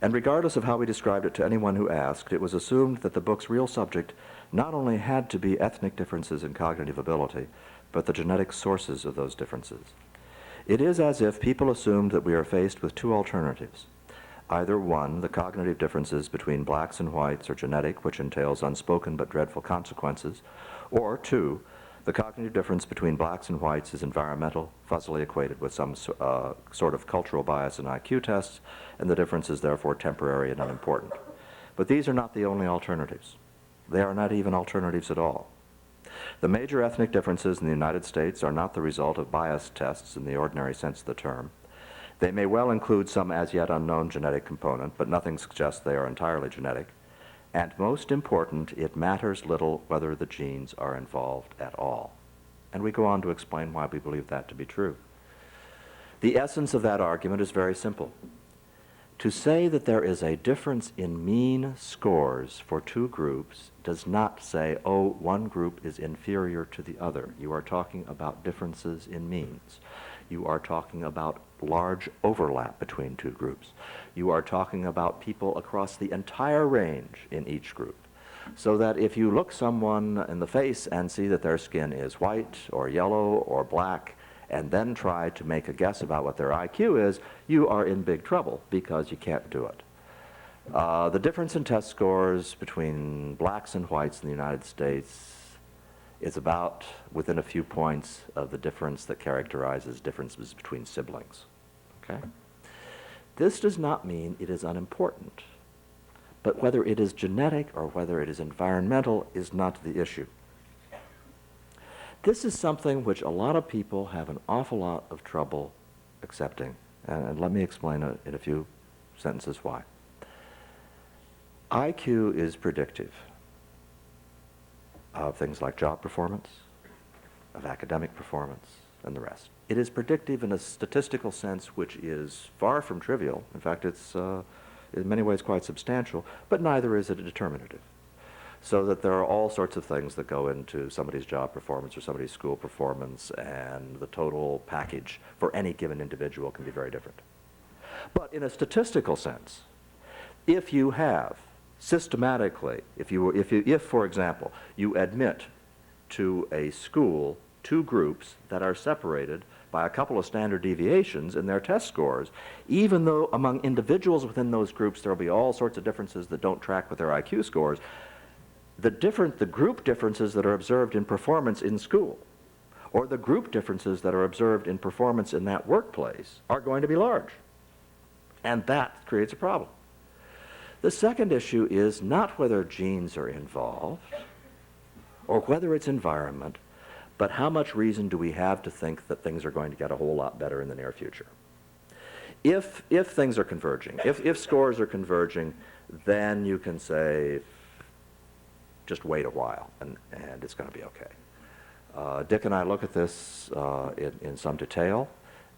and regardless of how we described it to anyone who asked, it was assumed that the book's real subject not only had to be ethnic differences in cognitive ability, but the genetic sources of those differences. It is as if people assumed that we are faced with two alternatives. Either one, the cognitive differences between blacks and whites are genetic, which entails unspoken but dreadful consequences, or two, the cognitive difference between blacks and whites is environmental, fuzzily equated with some sort of cultural bias in IQ tests, and the difference is therefore temporary and unimportant. But these are not the only alternatives. They are not even alternatives at all. The major ethnic differences in the United States are not the result of bias tests in the ordinary sense of the term. They may well include some as yet unknown genetic component, but nothing suggests they are entirely genetic. And most important, it matters little whether the genes are involved at all. And we go on to explain why we believe that to be true. The essence of that argument is very simple. To say that there is a difference in mean scores for two groups does not say, oh, one group is inferior to the other. You are talking about differences in means. You are talking about large overlap between two groups. You are talking about people across the entire range in each group. So that if you look someone in the face and see that their skin is white or yellow or black, and then try to make a guess about what their IQ is, you are in big trouble because you can't do it. The difference in test scores between blacks and whites in the United States is about within a few points of the difference that characterizes differences between siblings. Okay? This does not mean it is unimportant, but whether it is genetic or whether it is environmental is not the issue. This is something which a lot of people have an awful lot of trouble accepting, and let me explain it in a few sentences why. IQ is predictive of things like job performance, of academic performance, and the rest. It is predictive in a statistical sense which is far from trivial. In fact, it's in many ways quite substantial, but neither is it determinative. So that there are all sorts of things that go into somebody's job performance or somebody's school performance, and the total package for any given individual can be very different. But in a statistical sense, if you have systematically, if for example, you admit to a school two groups that are separated by a couple of standard deviations in their test scores, even though among individuals within those groups there will be all sorts of differences that don't track with their IQ scores, the group differences that are observed in performance in school, or the group differences that are observed in performance in that workplace, are going to be large. And that creates a problem. The second issue is not whether genes are involved, or whether it's environment, but how much reason do we have to think that things are going to get a whole lot better in the near future? If things are converging, if scores are converging, then you can say, just wait a while, and it's going to be okay. Dick and I look at this in some detail,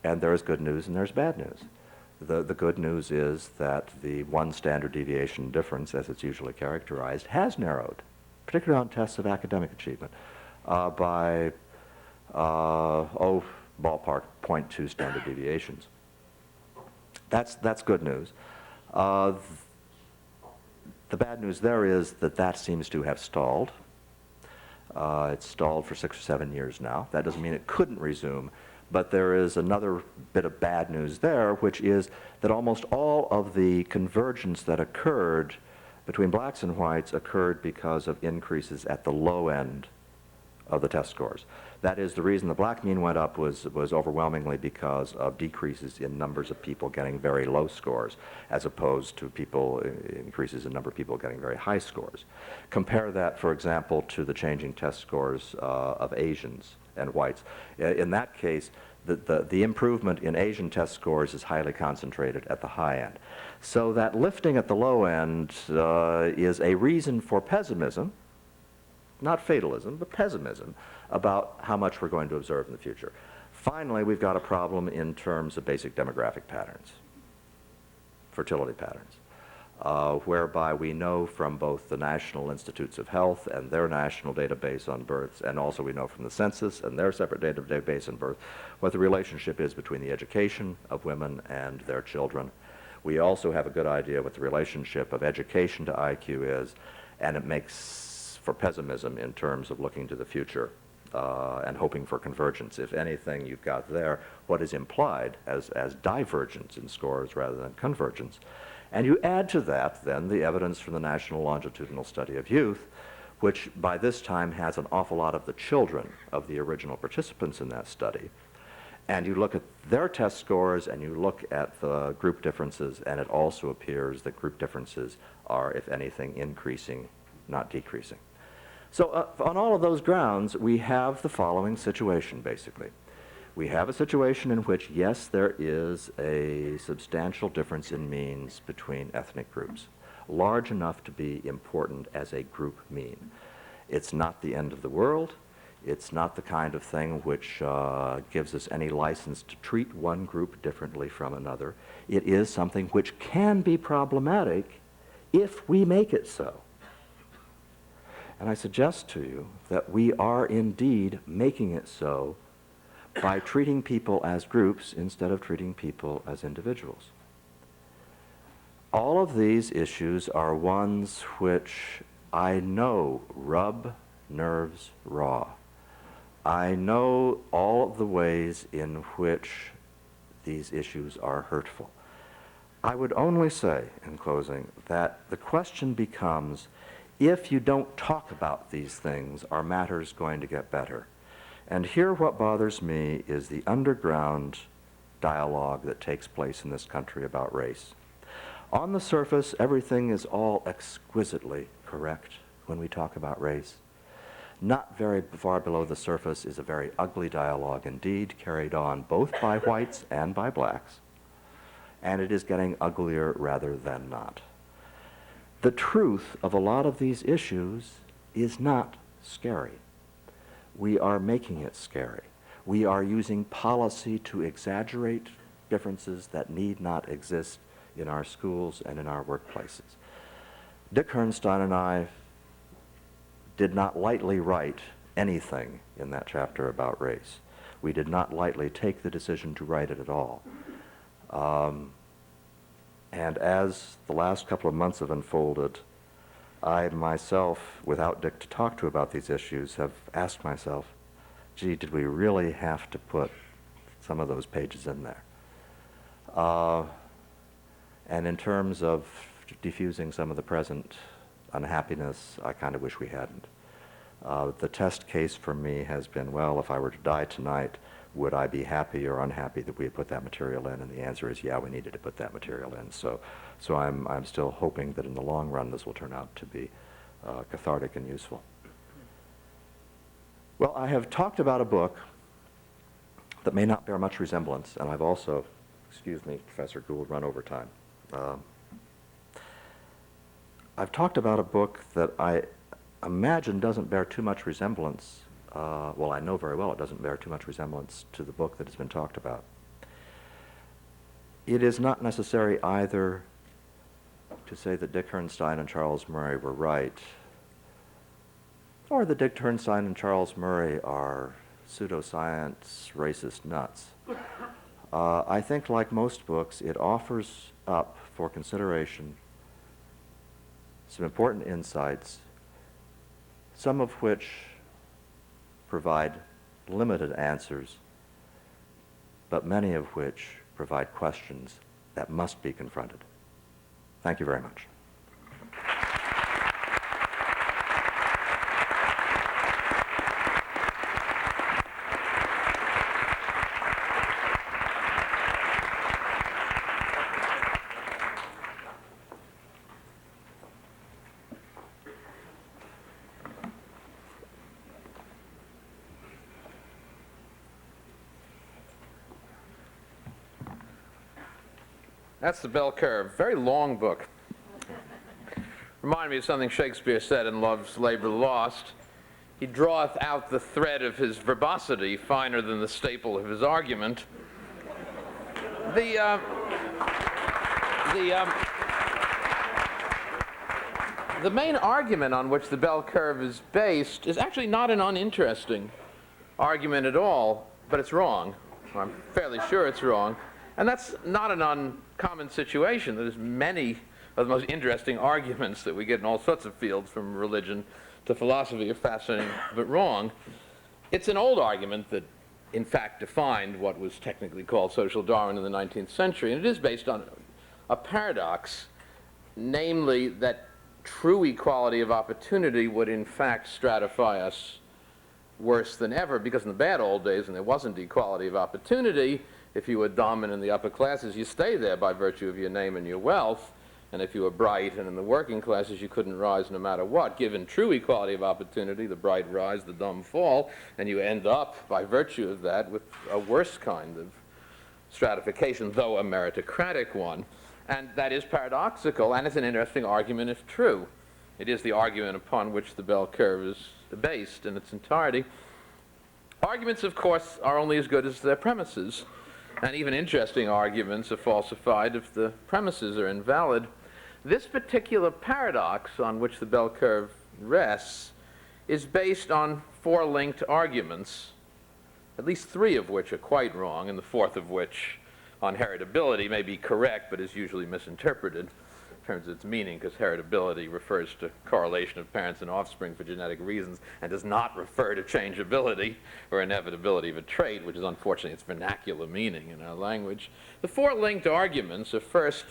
and there's good news and there's bad news. The good news is that the one standard deviation difference, as it's usually characterized, has narrowed, particularly on tests of academic achievement, by, ballpark 0.2 standard deviations. That's good news. The bad news there is that that seems to have stalled. It's stalled for 6 or 7 years now. That doesn't mean it couldn't resume, but there is another bit of bad news there, which is that almost all of the convergence that occurred between blacks and whites occurred because of increases at the low end of the test scores. That is, the reason the black mean went up was overwhelmingly because of decreases in numbers of people getting very low scores, as opposed to increases in number of people getting very high scores. Compare that, for example, to the changing test scores of Asians and whites. In that case, the improvement in Asian test scores is highly concentrated at the high end. So that lifting at the low end is a reason for pessimism, not fatalism, but pessimism about how much we're going to observe in the future. Finally, we've got a problem in terms of basic demographic patterns, fertility patterns, whereby we know from both the National Institutes of Health and their national database on births, and also we know from the census and their separate database on birth, what the relationship is between the education of women and their children. We also have a good idea what the relationship of education to IQ is, and it makes for pessimism in terms of looking to the future and hoping for convergence. If anything, you've got there what is implied as divergence in scores rather than convergence. And you add to that then the evidence from the National Longitudinal Study of Youth, which by this time has an awful lot of the children of the original participants in that study. And you look at their test scores and you look at the group differences, and it also appears that group differences are, if anything, increasing, not decreasing. So on all of those grounds, we have the following situation, basically. We have a situation in which, yes, there is a substantial difference in means between ethnic groups, large enough to be important as a group mean. It's not the end of the world. It's not the kind of thing which gives us any license to treat one group differently from another. It is something which can be problematic if we make it so. And I suggest to you that we are indeed making it so by treating people as groups instead of treating people as individuals. All of these issues are ones which I know rub nerves raw. I know all of the ways in which these issues are hurtful. I would only say, in closing, that the question becomes, if you don't talk about these things, are matters going to get better? And here what bothers me is the underground dialogue that takes place in this country about race. On the surface, everything is all exquisitely correct when we talk about race. Not very far below the surface is a very ugly dialogue indeed, carried on both by whites and by blacks. And it is getting uglier rather than not. The truth of a lot of these issues is not scary. We are making it scary. We are using policy to exaggerate differences that need not exist in our schools and in our workplaces. Dick Herrnstein and I did not lightly write anything in that chapter about race. We did not lightly take the decision to write it at all. And as the last couple of months have unfolded, I myself, without Dick to talk to about these issues, have asked myself, gee, did we really have to put some of those pages in there? And in terms of diffusing some of the present unhappiness, I kind of wish we hadn't. The test case for me has been, well, if I were to die tonight, would I be happy or unhappy that we had put that material in? And the answer is, yeah, we needed to put that material in. So I'm still hoping that in the long run this will turn out to be cathartic and useful. Well, I have talked about a book that may not bear much resemblance, and I've also, excuse me, Professor Gould, run over time. I've talked about a book that I imagine doesn't bear too much resemblance. Well, I know very well it doesn't bear too much resemblance to the book that has been talked about. it is not necessary either to say that Dick Herrnstein and Charles Murray were right, or that Dick Herrnstein and Charles Murray are pseudoscience racist nuts. I think, like most books, it offers up for consideration some important insights, some of which provide limited answers, but many of which provide questions that must be confronted. Thank you very much. That's the Bell Curve. Very long book. Reminded me of something Shakespeare said in Love's Labour Lost. He draweth out the thread of his verbosity finer than the staple of his argument. The main argument on which the Bell Curve is based is actually not an uninteresting argument at all, but it's wrong. I'm fairly sure it's wrong. And that's not an uncommon situation. There's many of the most interesting arguments that we get in all sorts of fields, from religion to philosophy, are fascinating but wrong. It's an old argument that, in fact, defined what was technically called social Darwin in the 19th century, and it is based on a paradox, namely that true equality of opportunity would, in fact, stratify us worse than ever, because in the bad old days, when there wasn't equality of opportunity, if you were dominant in the upper classes, you stay there by virtue of your name and your wealth. And if you were bright and in the working classes, you couldn't rise no matter what. Given true equality of opportunity, the bright rise, the dumb fall, and you end up, by virtue of that, with a worse kind of stratification, though a meritocratic one. And that is paradoxical, and it's an interesting argument if true. It is the argument upon which the Bell Curve is based in its entirety. Arguments, of course, are only as good as their premises. And even interesting arguments are falsified if the premises are invalid. This particular paradox on which the Bell Curve rests is based on 4 linked arguments, at least 3 of which are quite wrong, and the 4th of which, on heritability, may be correct, but is usually misinterpreted in terms of its meaning, because heritability refers to correlation of parents and offspring for genetic reasons and does not refer to changeability or inevitability of a trait, which is unfortunately its vernacular meaning in our language. The 4 linked arguments are, first,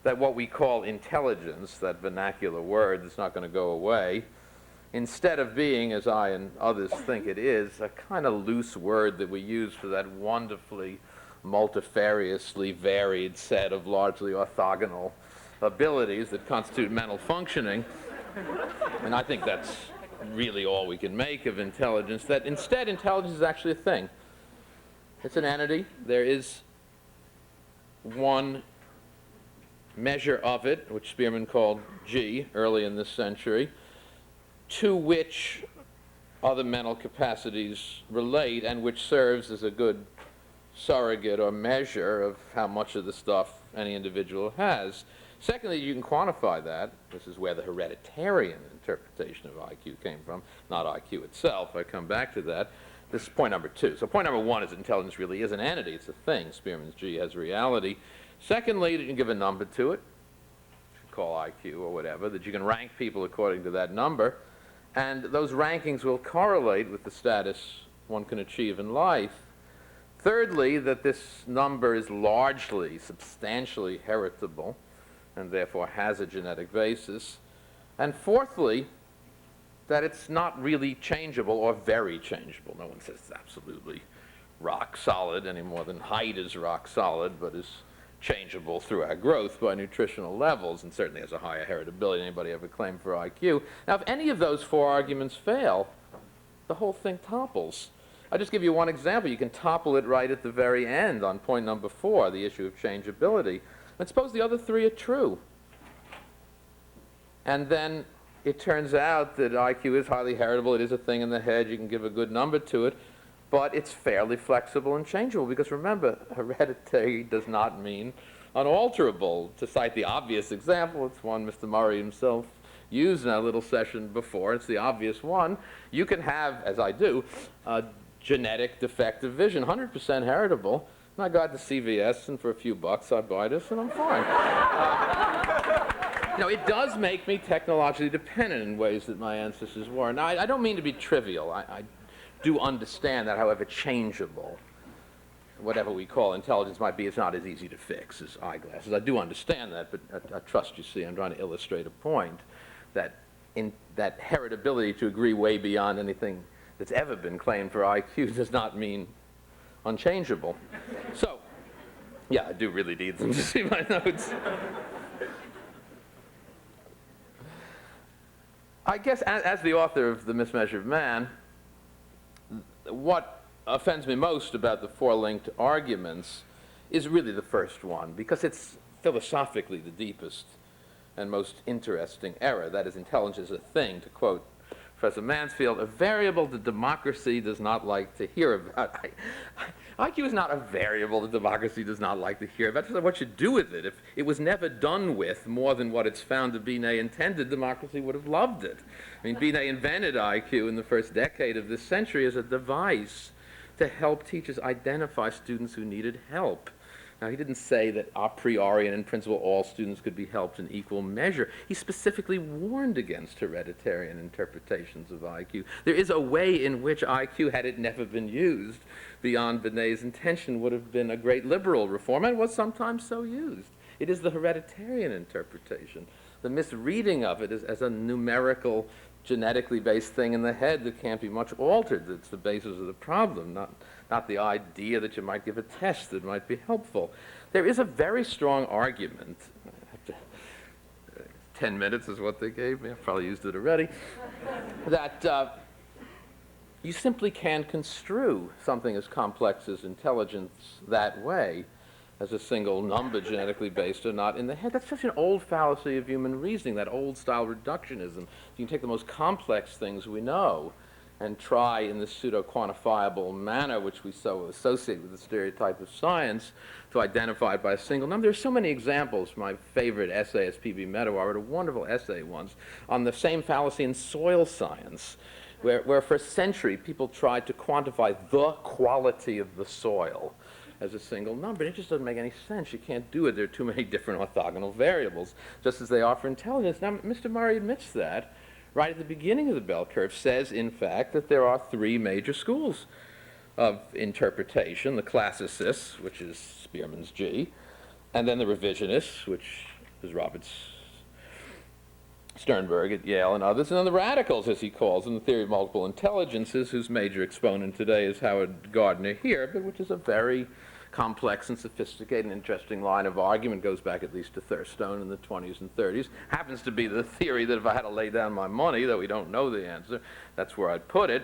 that what we call intelligence, that vernacular word that's not going to go away, instead of being, as I and others think it is, a kind of loose word that we use for that wonderfully multifariously varied set of largely orthogonal abilities that constitute mental functioning, and I think that's really all we can make of intelligence, that instead intelligence is actually a thing. It's an entity. There is one measure of it, which Spearman called G early in this century, to which other mental capacities relate, and which serves as a good surrogate or measure of how much of the stuff any individual has. Secondly, you can quantify that. This is where the hereditarian interpretation of IQ came from, not IQ itself. I come back to that. This is point number 2. So point number 1 is that intelligence really is an entity. It's a thing. Spearman's G has reality. Secondly, that you can give a number to it, call IQ or whatever, that you can rank people according to that number, and those rankings will correlate with the status one can achieve in life. Thirdly, that this number is largely, substantially heritable, and therefore has a genetic basis. And fourthly, that it's not really changeable or very changeable. No one says it's absolutely rock solid any more than height is rock solid, but is changeable through our growth by nutritional levels, and certainly has a higher heritability than anybody ever claimed for IQ. Now, if any of those 4 arguments fail, the whole thing topples. I'll just give you one example. You can topple it right at the very end on point number 4, the issue of changeability. And suppose the other 3 are true. And then it turns out that IQ is highly heritable. It is a thing in the head. You can give a good number to it. but it's fairly flexible and changeable, because remember, hereditary does not mean unalterable. To cite the obvious example, it's one Mr. Murray himself used in our little session before, it's the obvious one. You can have, as I do, a genetic defective vision, 100% heritable, and I go out to CVS, and for a few bucks I buy this, and I'm fine. It does make me technologically dependent in ways that my ancestors were. Now, I don't mean to be trivial. I do understand that, however changeable whatever we call intelligence might be, it's not as easy to fix as eyeglasses. I do understand that, but I trust you see I'm trying to illustrate a point that that heritability to agree way beyond anything that's ever been claimed for IQ does not mean unchangeable. So, yeah, I do really need them to see my notes. I guess as the author of The Mismeasured Man, what offends me most about the four linked arguments is really the first one, because it's philosophically the deepest and most interesting error. That is, intelligence is a thing, to quote Professor Mansfield, a variable that democracy does not like to hear about. IQ is not a variable that democracy does not like to hear about. It's what you do with it. If it was never done with more than what it's found to Binet intended, democracy would have loved it. I mean, Binet invented IQ in the first decade of this century as a device to help teachers identify students who needed help. Now, he didn't say that a priori and in principle all students could be helped in equal measure. He specifically warned against hereditarian interpretations of IQ. There is a way in which IQ, had it never been used beyond Binet's intention, would have been a great liberal reform, and was sometimes so used. It is the hereditarian interpretation, the misreading of it as a numerical, genetically based thing in the head that can't be much altered, that's the basis of the problem, not the idea that you might give a test that might be helpful. There is a very strong argument, 10 minutes is what they gave me, I've probably used it already, that you simply can't construe something as complex as intelligence that way, as a single number genetically based or not in the head. That's such an old fallacy of human reasoning, that old style reductionism. You can take the most complex things we know and try in this pseudo-quantifiable manner, which we so associate with the stereotype of science, to identify it by a single number. There's so many examples. My favorite essayist, P.B. Medawar, wrote a wonderful essay once on the same fallacy in soil science, where for a century people tried to quantify the quality of the soil as a single number. It just doesn't make any sense. You can't do it. There are too many different orthogonal variables, just as they are for intelligence. Now, Mr. Murray admits that right at the beginning of the bell curve, says, in fact, that there are three major schools of interpretation: the classicists, which is Spearman's G, and then the revisionists, which is Roberts, Sternberg at Yale and others, and then the radicals, as he calls them, the theory of multiple intelligences, whose major exponent today is Howard Gardner here, but which is a very complex and sophisticated and interesting line of argument, goes back at least to Thurstone in the 20s and 30s. Happens to be the theory that if I had to lay down my money, though we don't know the answer, that's where I'd put it.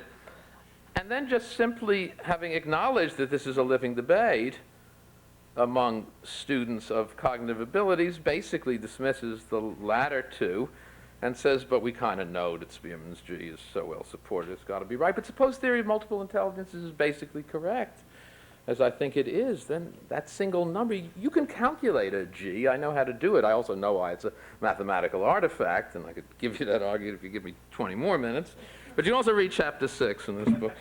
And then just simply having acknowledged that this is a living debate among students of cognitive abilities, basically dismisses the latter two and says, but we kind of know that Spearman's G is so well supported, it's got to be right. But suppose theory of multiple intelligences is basically correct, as I think it is, then that single number, you can calculate a G. I know how to do it. I also know why it's a mathematical artifact, and I could give you that argument if you give me 20 more minutes. But you can also read chapter 6 in this book.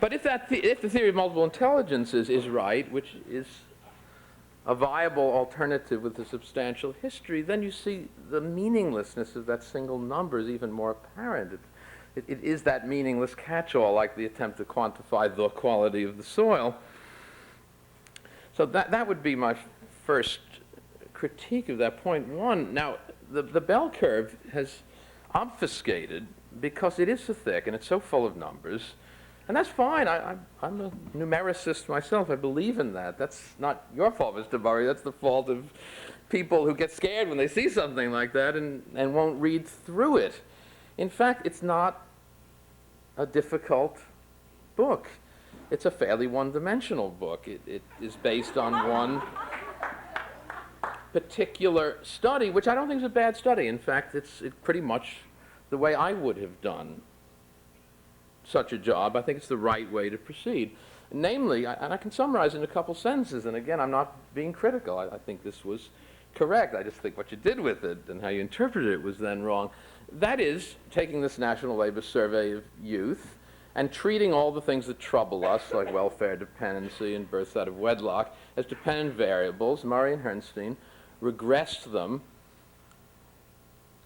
But if the theory of multiple intelligences is right, which is a viable alternative with a substantial history, then you see the meaninglessness of that single number is even more apparent. It is that meaningless catch-all, like the attempt to quantify the quality of the soil. So that would be my first critique of that point one. Now, the bell curve has obfuscated, because it is so thick and it's so full of numbers, and that's fine. I'm a numericist myself. I believe in that. That's not your fault, Mr. Murray. That's the fault of people who get scared when they see something like that and won't read through it. In fact, it's not a difficult book. It's a fairly one-dimensional book. It is based on one particular study, which I don't think is a bad study. In fact, it's pretty much the way I would have done such a job, I think it's the right way to proceed. Namely, and I can summarize in a couple sentences, and again, I'm not being critical. I think this was correct. I just think what you did with it and how you interpreted it was then wrong. That is, taking this National Labor Survey of youth and treating all the things that trouble us, like welfare dependency and births out of wedlock, as dependent variables. Murray and Herrnstein regressed them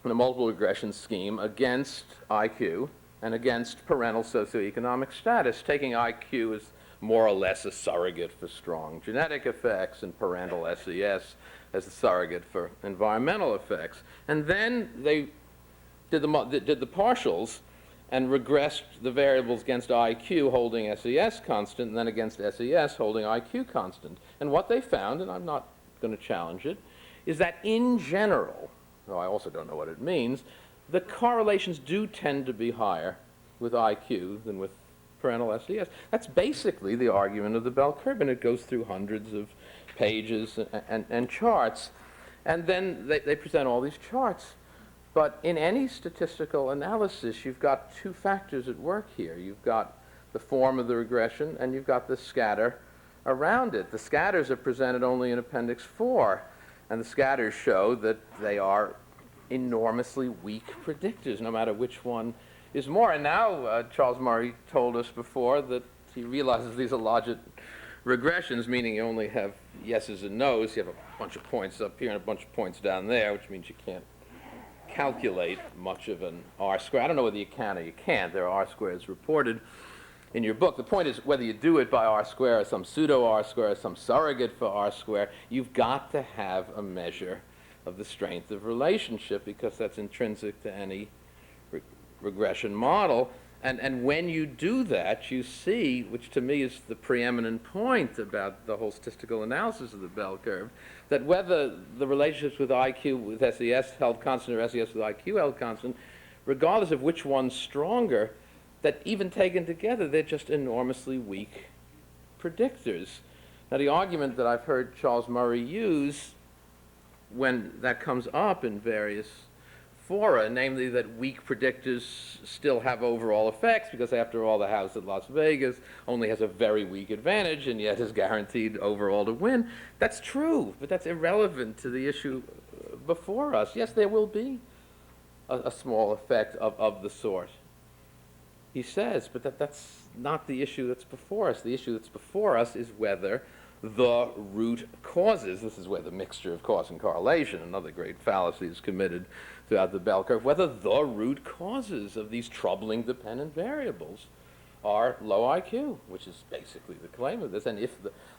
in a multiple regression scheme against IQ and against parental socioeconomic status, taking IQ as more or less a surrogate for strong genetic effects and parental SES as a surrogate for environmental effects. And then they did the partials and regressed the variables against IQ holding SES constant and then against SES holding IQ constant. And what they found, and I'm not going to challenge it, is that in general, though I also don't know what it means, the correlations do tend to be higher with IQ than with parental SES. That's basically the argument of the bell curve, and it goes through hundreds of pages and charts. And then they present all these charts. But in any statistical analysis, you've got two factors at work here. You've got the form of the regression, and you've got the scatter around it. The scatters are presented only in Appendix 4, and the scatters show that they are enormously weak predictors, no matter which one is more. And now Charles Murray told us before that he realizes these are logit regressions, meaning you only have yeses and nos. You have a bunch of points up here and a bunch of points down there, which means you can't calculate much of an R-square. I don't know whether you can or you can't. There are R-squares reported in your book. The point is, whether you do it by R-square or some pseudo R-square or some surrogate for R-square, you've got to have a measure of the strength of relationship, because that's intrinsic to any regression model. And when you do that, you see, which to me is the preeminent point about the whole statistical analysis of the bell curve, that whether the relationships with IQ with SES held constant or SES with IQ held constant, regardless of which one's stronger, that even taken together, they're just enormously weak predictors. Now, the argument that I've heard Charles Murray use when that comes up in various fora, namely that weak predictors still have overall effects, because after all, the house at Las Vegas only has a very weak advantage and yet is guaranteed overall to win. That's true, but that's irrelevant to the issue before us. Yes, there will be a small effect of the sort, he says, but that's not the issue that's before us. The issue that's before us is whether the root causes, this is where the mixture of cause and correlation, another great fallacy, is committed throughout the bell curve, whether the root causes of these troubling dependent variables are low IQ, which is basically the claim of this. And if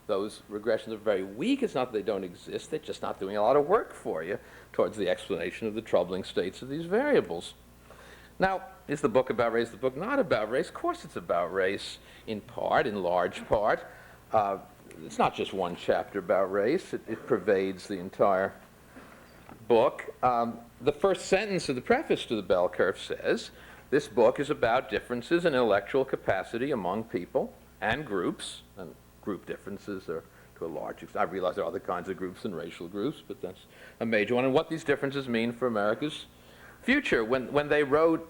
those regressions are very weak, it's not that they don't exist, they're just not doing a lot of work for you towards the explanation of the troubling states of these variables. Now, is the book about race? The book not about race? Of course it's about race, in part, in large part. It's not just one chapter about race. It pervades the entire book. The first sentence of the preface to the bell curve says, this book is about differences in intellectual capacity among people and groups, and group differences are to a large extent. I realize there are other kinds of groups than racial groups, but that's a major one, and what these differences mean for America's future. When they wrote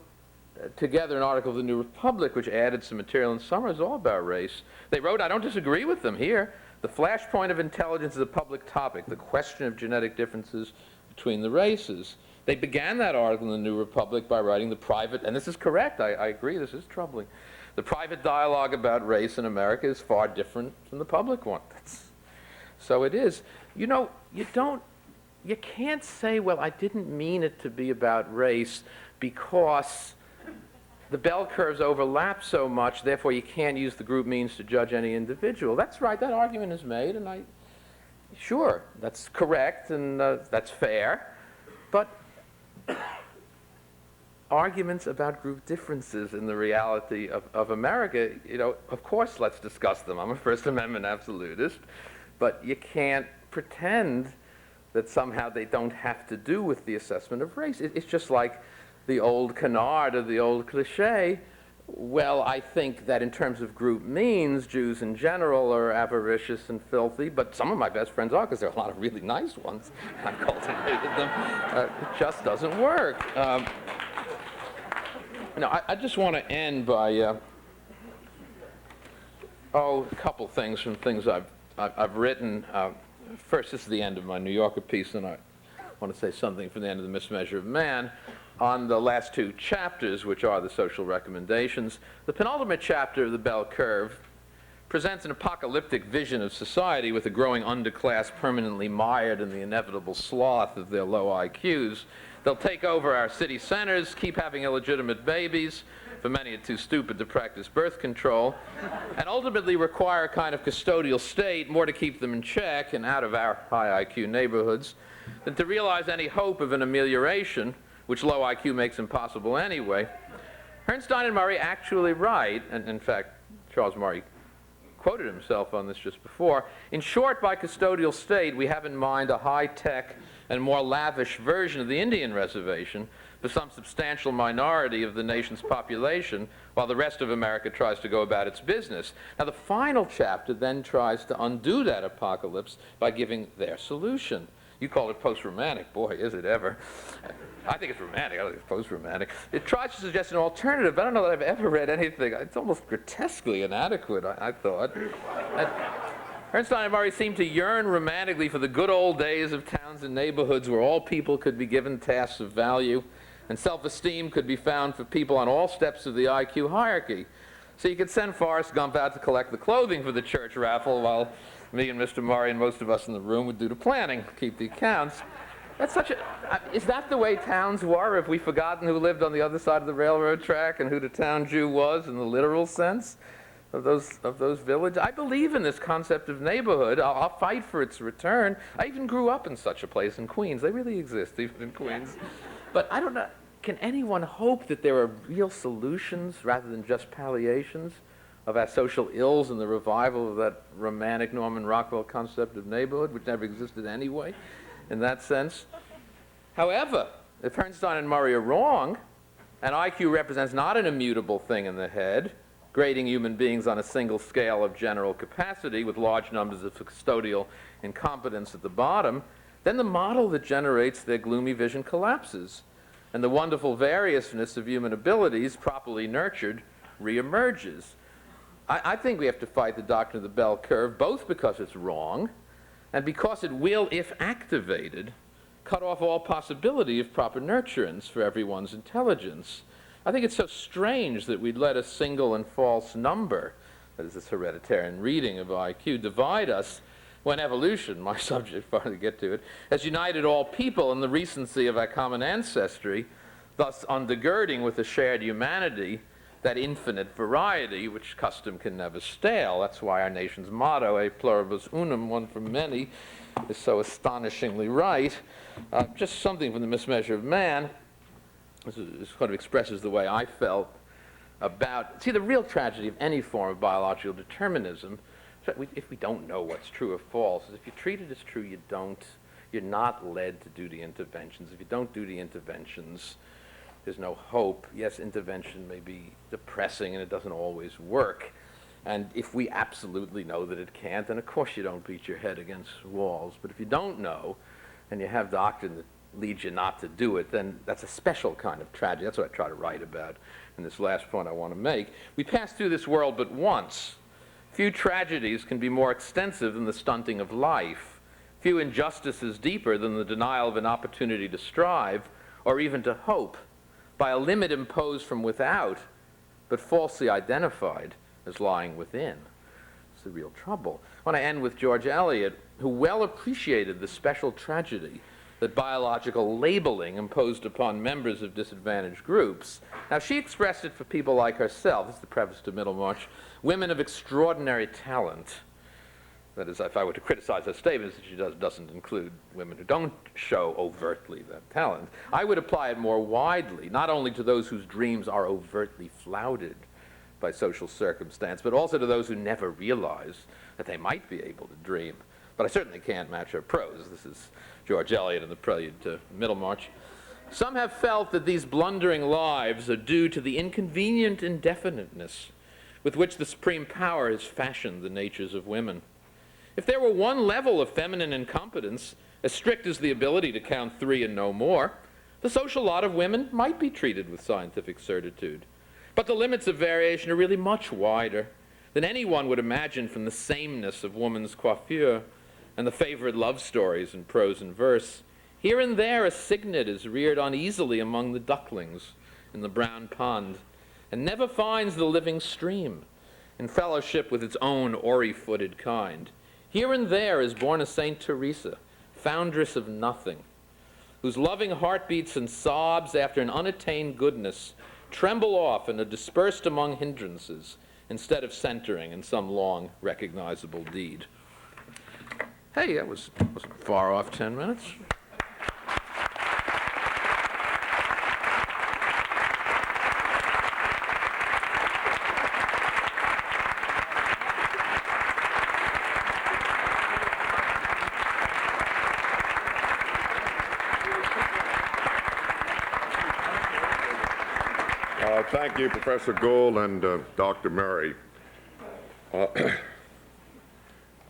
together an article of the New Republic, which added some material in Summers all about race, they wrote, I don't disagree with them here, the flashpoint of intelligence is a public topic, the question of genetic differences between the races. They began that article in the New Republic by writing the private, and this is correct, I agree, this is troubling. The private dialogue about race in America is far different from the public one. So it is. You know, you can't say, well, I didn't mean it to be about race because the bell curves overlap so much, therefore you can't use the group means to judge any individual. That's right, that argument is made, and sure, that's correct, and that's fair, but arguments about group differences in the reality of America, you know, of course let's discuss them. I'm a First Amendment absolutist, but you can't pretend that somehow they don't have to do with the assessment of race. It's just like the old canard or the old cliche. Well, I think that in terms of group means, Jews in general are avaricious and filthy, but some of my best friends are, because there are a lot of really nice ones. I've cultivated them. It just doesn't work. I just want to end by Oh, a couple things from things I've written. First, this is the end of my New Yorker piece, and I want to say something from the end of The Mismeasure of Man on the last two chapters, which are the social recommendations. The penultimate chapter of the Bell Curve presents an apocalyptic vision of society with a growing underclass permanently mired in the inevitable sloth of their low IQs. They'll take over our city centers, keep having illegitimate babies, for many are too stupid to practice birth control, and ultimately require a kind of custodial state, more to keep them in check and out of our high IQ neighborhoods, than to realize any hope of an amelioration, which low IQ makes impossible anyway. Herrnstein and Murray actually write, and in fact, Charles Murray quoted himself on this just before, in short, by custodial state, we have in mind a high-tech and more lavish version of the Indian reservation for some substantial minority of the nation's population, while the rest of America tries to go about its business. Now, the final chapter then tries to undo that apocalypse by giving their solution. You call it post-romantic. Boy, is it ever. I think it's romantic. I don't think it's post-romantic. It tries to suggest an alternative. I don't know that I've ever read anything. It's almost grotesquely inadequate, I thought. And Herrnstein and Murray seem to yearn romantically for the good old days of towns and neighborhoods where all people could be given tasks of value and self-esteem could be found for people on all steps of the IQ hierarchy. So you could send Forrest Gump out to collect the clothing for the church raffle while me and Mr. Murray and most of us in the room would do the planning, keep the accounts. That's such a, is that the way towns were? Have we forgotten who lived on the other side of the railroad track and who the town Jew was in the literal sense of those villages? I believe in this concept of neighborhood. I'll fight for its return. I even grew up in such a place in Queens. They really exist, even in Queens. But I don't know, can anyone hope that there are real solutions rather than just palliations of our social ills and the revival of that romantic Norman Rockwell concept of neighborhood, which never existed anyway, in that sense? However, if Herrnstein and Murray are wrong, and IQ represents not an immutable thing in the head, grading human beings on a single scale of general capacity with large numbers of custodial incompetence at the bottom, then the model that generates their gloomy vision collapses, and the wonderful variousness of human abilities, properly nurtured, reemerges. I think we have to fight the doctrine of the bell curve, both because it's wrong, and because it will, if activated, cut off all possibility of proper nurturance for everyone's intelligence. I think it's so strange that we'd let a single and false number, that is this hereditarian reading of IQ, divide us when evolution, my subject, finally get to it, has united all people in the recency of our common ancestry, thus undergirding with a shared humanity that infinite variety which custom can never stale. That's why our nation's motto, e pluribus unum, one for many, is so astonishingly right. Just something from The Mismeasure of Man. This kind of expresses the way I felt about, see, the real tragedy of any form of biological determinism, if we don't know what's true or false, is if you treat it as true, you're not led to do the interventions. If you don't do the interventions, there's no hope. Yes, intervention may be depressing and it doesn't always work. And if we absolutely know that it can't, then of course you don't beat your head against walls. But if you don't know, and you have doctrine that leads you not to do it, then that's a special kind of tragedy. That's what I try to write about in this last point I want to make. We pass through this world but once. Few tragedies can be more extensive than the stunting of life. Few injustices deeper than the denial of an opportunity to strive, or even to hope, by a limit imposed from without, but falsely identified as lying within. It's the real trouble. I want to end with George Eliot, who well appreciated the special tragedy that biological labeling imposed upon members of disadvantaged groups. Now, she expressed it for people like herself. This is the preface to Middlemarch. Women of extraordinary talent. That is, if I were to criticize her statements, she doesn't include women who don't show overtly that talent. I would apply it more widely, not only to those whose dreams are overtly flouted by social circumstance, but also to those who never realize that they might be able to dream. But I certainly can't match her prose. This is George Eliot in the Prelude to Middlemarch. Some have felt that these blundering lives are due to the inconvenient indefiniteness with which the supreme power has fashioned the natures of women. If there were one level of feminine incompetence, as strict as the ability to count 3 and no more, the social lot of women might be treated with scientific certitude. But the limits of variation are really much wider. than anyone would imagine from the sameness of woman's coiffure and the favorite love stories in prose and verse. Here and there a cygnet is reared uneasily among the ducklings in the brown pond, and never finds the living stream in fellowship with its own oary-footed kind. Here and there is born a Saint Teresa, foundress of nothing, whose loving heartbeats and sobs after an unattained goodness tremble off and are dispersed among hindrances instead of centering in some long, recognizable deed. Hey, that wasn't far off 10 minutes. Thank you, Professor Gould and Dr. Murray. I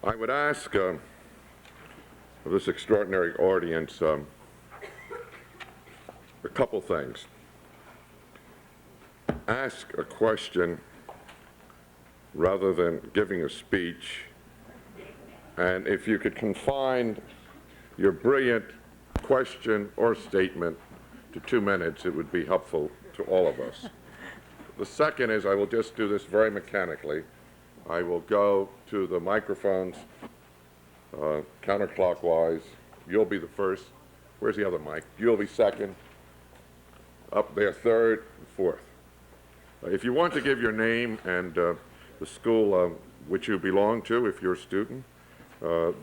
would ask this extraordinary audience a couple things. Ask a question rather than giving a speech, and if you could confine your brilliant question or statement to 2 minutes, it would be helpful to all of us. The second is, I will just do this very mechanically. I will go to the microphones counterclockwise. You'll be the first. Where's the other mic? You'll be second. Up there, third, and fourth. If you want to give your name and the school which you belong to, if you're a student,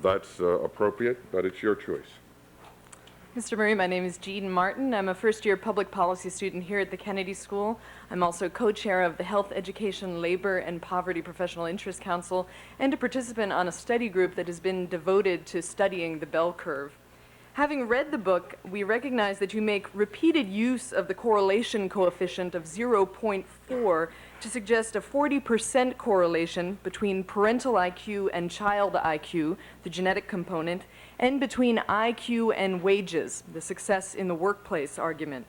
that's appropriate, but it's your choice. Mr. Murray, my name is Jean Martin. I'm a first-year public policy student here at the Kennedy School. I'm also co-chair of the Health, Education, Labor, and Poverty Professional Interest Council and a participant on a study group that has been devoted to studying the bell curve. Having read the book, we recognize that you make repeated use of the correlation coefficient of 0.4 to suggest a 40% correlation between parental IQ and child IQ, the genetic component, and between IQ and wages, the success in the workplace argument.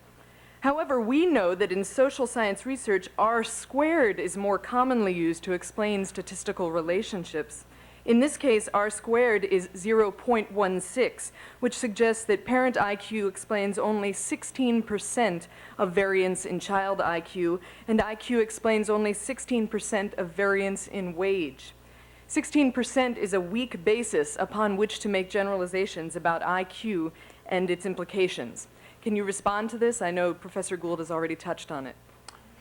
However, we know that in social science research, R squared is more commonly used to explain statistical relationships. In this case, R squared is 0.16, which suggests that parent IQ explains only 16% of variance in child IQ, and IQ explains only 16% of variance in wage. 16% is a weak basis upon which to make generalizations about IQ and its implications. Can you respond to this? I know Professor Gould has already touched on it.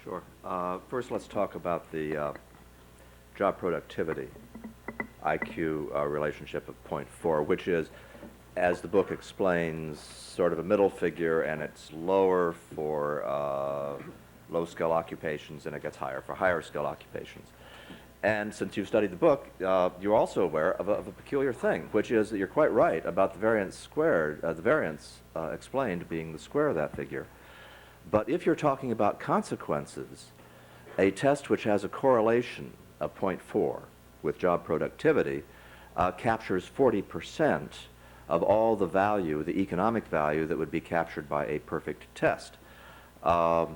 Sure. First, let's talk about the job productivity IQ relationship of 0.4, which is, as the book explains, sort of a middle figure, and it's lower for low-skill occupations, and it gets higher for higher-skill occupations. And since you've studied the book, you're also aware of a peculiar thing, which is that you're quite right about the variance squared, the variance explained being the square of that figure. But if you're talking about consequences, a test which has a correlation of 0.4 with job productivity captures 40% of all the value, the economic value that would be captured by a perfect test. The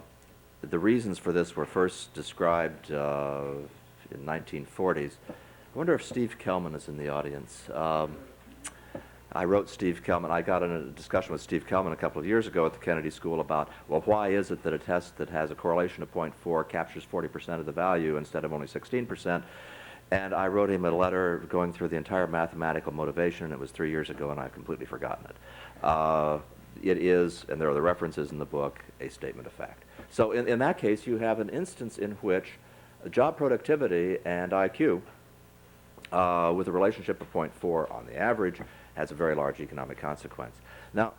reasons for this were first described in 1940s. I wonder if Steve Kellman is in the audience. I wrote Steve Kellman. I got in a discussion with Steve Kellman a couple of years ago at the Kennedy School about, well, why is it that a test that has a correlation of 0.4 captures 40% of the value instead of only 16%? And I wrote him a letter going through the entire mathematical motivation. It was 3 years ago, and I've completely forgotten it. It is, and there are the references in the book, a statement of fact. So in that case, you have an instance in which job productivity and IQ, with a relationship of 0.4 on the average, has a very large economic consequence. Now,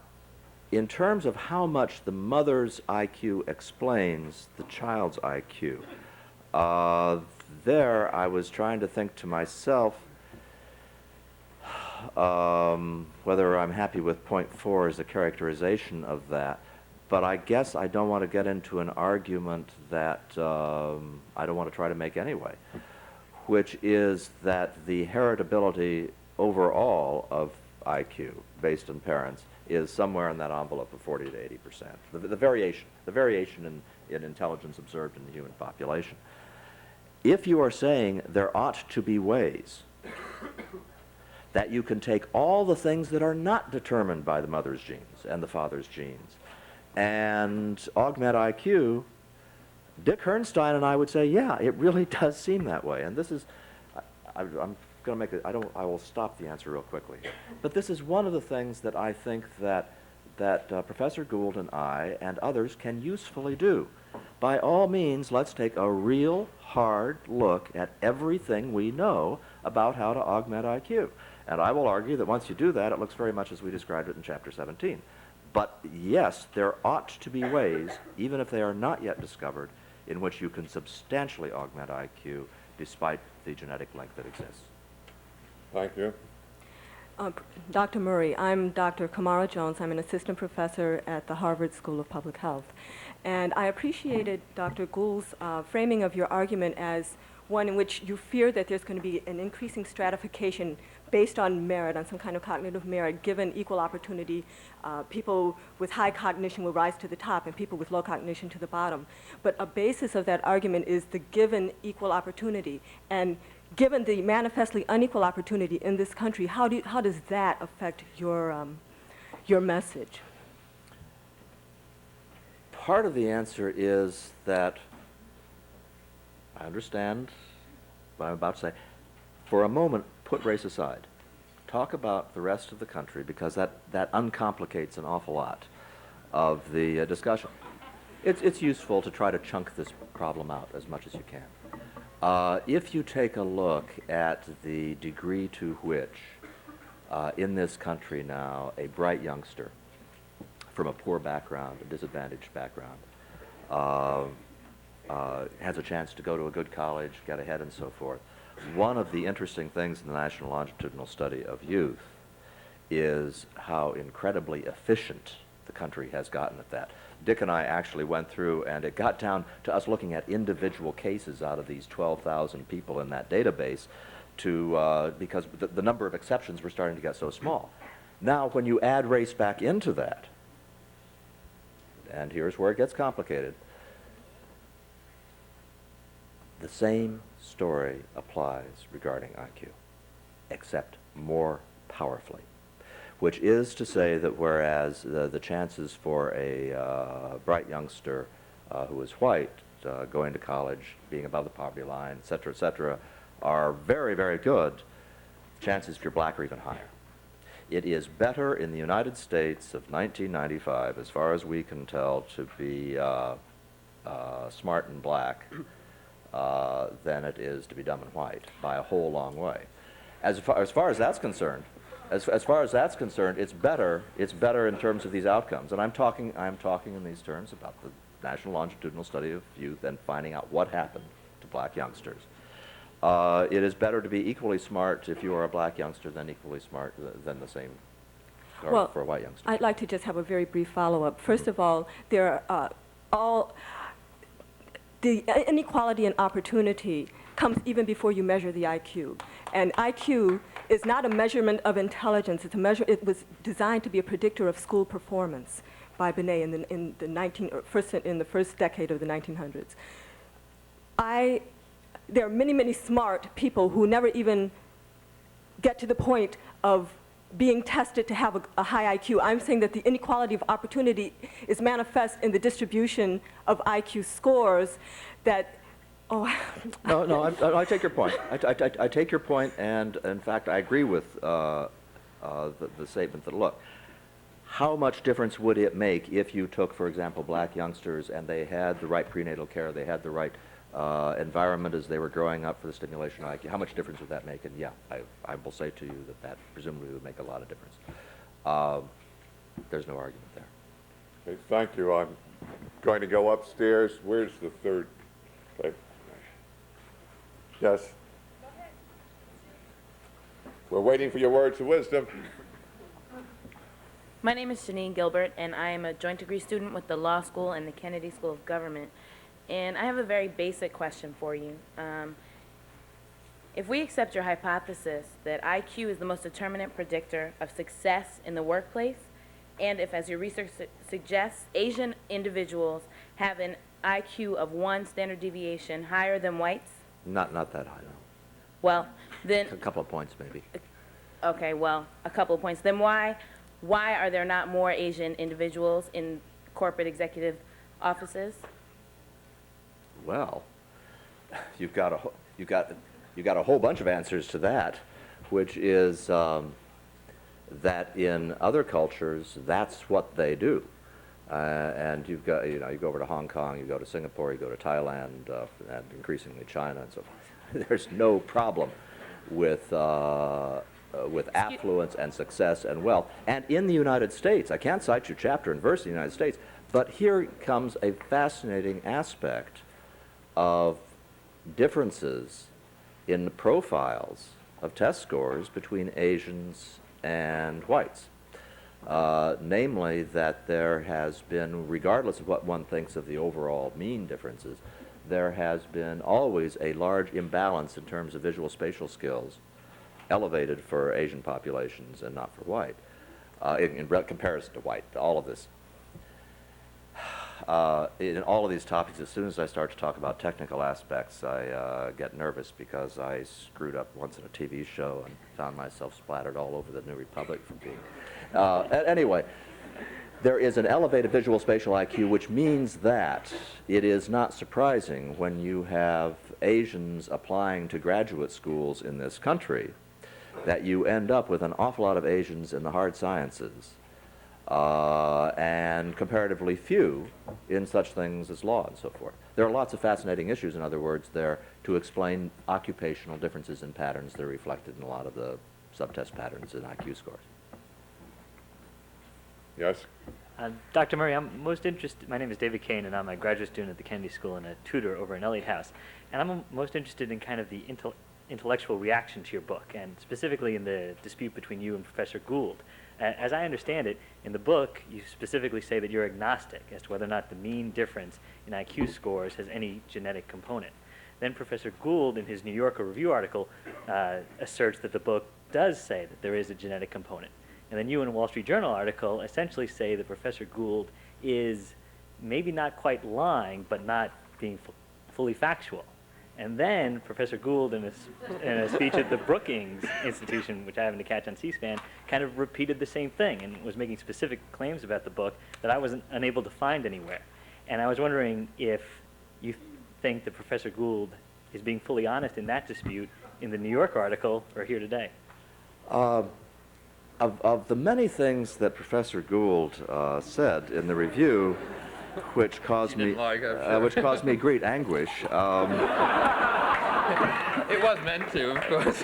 in terms of how much the mother's IQ explains the child's IQ, there I was trying to think to myself whether I'm happy with 0.4 as a characterization of that. But I guess I don't want to get into an argument that I don't want to try to make anyway, which is that the heritability overall of IQ based on parents is somewhere in that envelope of 40 to 80%. The variation in intelligence observed in the human population. if you are saying there ought to be ways that you can take all the things that are not determined by the mother's genes and the father's genes and augment IQ, Dick Herrnstein and I would say, yeah, it really does seem that way. And this is, I'm going to make it, I will stop the answer real quickly. But this is one of the things that I think that Professor Gould and I and others can usefully do. By all means, let's take a real hard look at everything we know about how to augment IQ. And I will argue that once you do that, it looks very much as we described it in Chapter 17. But yes, there ought to be ways, even if they are not yet discovered, in which you can substantially augment IQ despite the genetic link that exists. Thank you. Dr. Murray, I'm Dr. Kamara Jones. I'm an assistant professor at the Harvard School of Public Health. And I appreciated Dr. Gould's framing of your argument as one in which you fear that there's going to be an increasing stratification based on merit, on some kind of cognitive merit. Given equal opportunity, people with high cognition will rise to the top and people with low cognition to the bottom. But a basis of that argument is the given equal opportunity. And given the manifestly unequal opportunity in this country, how does that affect your message? Part of the answer is that I understand what I'm about to say. For a moment, put race aside. Talk about the rest of the country, because that uncomplicates an awful lot of the discussion. It's useful to try to chunk this problem out as much as you can. If you take a look at the degree to which, in this country now, a bright youngster from a poor background, a disadvantaged background, has a chance to go to a good college, get ahead, and so forth. One of the interesting things in the National Longitudinal Study of Youth is how incredibly efficient the country has gotten at that. Dick and I actually went through, and it got down to us looking at individual cases out of these 12,000 people in that database because the number of exceptions were starting to get so small. Now, when you add race back into that, and here's where it gets complicated, the same story applies regarding IQ, except more powerfully, which is to say that whereas the chances for a bright youngster who is white going to college, being above the poverty line, et cetera, are very, very good, chances if you're black are even higher. It is better in the United States of 1995, as far as we can tell, to be smart and black than it is to be dumb and white by a whole long way. As far as that's concerned, it's better in terms of these outcomes. And I'm talking in these terms about the National Longitudinal Study of Youth and finding out what happened to black youngsters. It is better to be equally smart if you are a black youngster than equally smart than the same for a white youngster. I'd like to just have a very brief follow-up. First of all, there are the inequality in opportunity comes even before you measure the IQ. And IQ is not a measurement of intelligence. It was designed to be a predictor of school performance by Binet in the first decade of the 1900s. There are many, many smart people who never even get to the point of being tested to have a high IQ. I'm saying that the inequality of opportunity is manifest in the distribution of IQ scores that, No, I take your point. I take your point, and in fact, I agree with the statement that, look, how much difference would it make if you took, for example, black youngsters and they had the right prenatal care, they had the right environment as they were growing up for the stimulation of IQ? How much difference would that make? And yeah, I will say to you that presumably would make a lot of difference. There's no argument there. Okay, thank you. I'm going to go upstairs. Where's the third? Okay. Yes. We're waiting for your words of wisdom. My name is Janine Gilbert, and I am a joint degree student with the Law School and the Kennedy School of Government. And I have a very basic question for you. If we accept your hypothesis that IQ is the most determinant predictor of success in the workplace, and if, as your research suggests, Asian individuals have an IQ of 1 standard deviation higher than whites, Not that high, no. Well, then, A couple of points, maybe. okay, well, a couple of points. Then why are there not more Asian individuals in corporate executive offices? Well, you've got a whole bunch of answers to that, which is that in other cultures, that's what they do. And you've got, you go over to Hong Kong, you go to Singapore, you go to Thailand, and increasingly China and so forth. There's no problem with affluence and success and wealth. And in the United States, I can't cite you chapter and verse in the United States, but here comes a fascinating aspect of differences in the profiles of test scores between Asians and whites. Namely, that there has been, regardless of what one thinks of the overall mean differences, there has been always a large imbalance in terms of visual spatial skills, elevated for Asian populations and not for white, in comparison to white. All of this. In all of these topics, as soon as I start to talk about technical aspects, I get nervous because I screwed up once in a TV show and found myself splattered all over the New Republic for being. Anyway, there is an elevated visual spatial IQ, which means that it is not surprising when you have Asians applying to graduate schools in this country that you end up with an awful lot of Asians in the hard sciences. And comparatively few in such things as law and so forth. There are lots of fascinating issues, in other words, there to explain occupational differences in patterns that are reflected in a lot of the subtest patterns in IQ scores. Yes? Dr. Murray, I'm most interested, my name is David Kane, and I'm a graduate student at the Kennedy School and a tutor over in Eliot House. And I'm most interested in kind of the intellectual reaction to your book, and specifically in the dispute between you and Professor Gould. As I understand it, in the book, you specifically say that you're agnostic as to whether or not the mean difference in IQ scores has any genetic component. Then Professor Gould, in his New Yorker Review article, asserts that the book does say that there is a genetic component. And then you in a Wall Street Journal article essentially say that Professor Gould is maybe not quite lying, but not being fully factual. And then Professor Gould, in a speech at the Brookings Institution, which I happened to catch on C-SPAN, kind of repeated the same thing and was making specific claims about the book that I wasn't unable to find anywhere. And I was wondering if you think that Professor Gould is being fully honest in that dispute in the New Yorker article or here today. Of the many things that Professor Gould said in the review, which caused me great anguish. It was meant to, of course.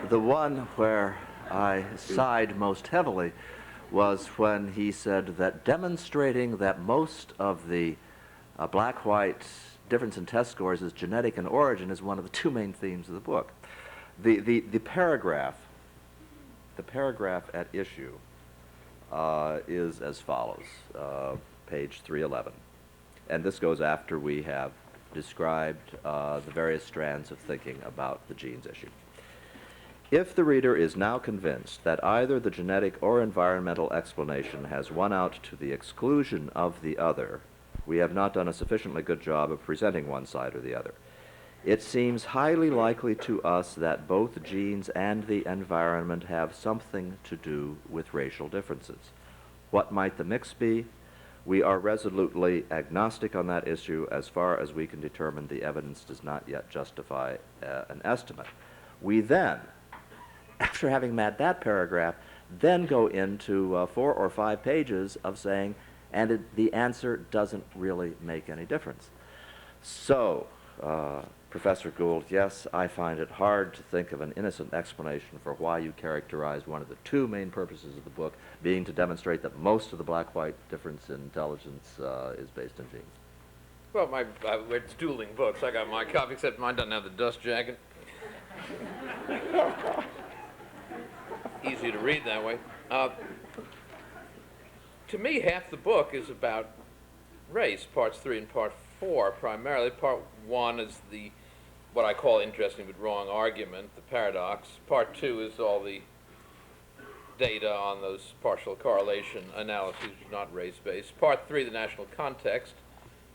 The one where I sighed most heavily was when he said that demonstrating that most of the black-white difference in test scores is genetic in origin is one of the two main themes of the book. The paragraph at issue is as follows, page 311. And this goes after we have described the various strands of thinking about the genes issue. If the reader is now convinced that either the genetic or environmental explanation has won out to the exclusion of the other, we have not done a sufficiently good job of presenting one side or the other. It seems highly likely to us that both genes and the environment have something to do with racial differences. What might the mix be? We are resolutely agnostic on that issue as far as we can determine the evidence does not yet justify an estimate. We then, after having made that paragraph, then go into 4 or 5 pages of saying, and the answer doesn't really make any difference. So, Professor Gould, yes, I find it hard to think of an innocent explanation for why you characterize one of the two main purposes of the book being to demonstrate that most of the black-white difference in intelligence is based on genes. Well, it's dueling books. I got my copy, except mine doesn't have the dust jacket. Easy to read that way. To me, half the book is about race, parts 3 and part 4 primarily. Part 1 is what I call interesting but wrong argument, the paradox. Part 2 is all the data on those partial correlation analyses, which is not race-based. Part 3, the national context.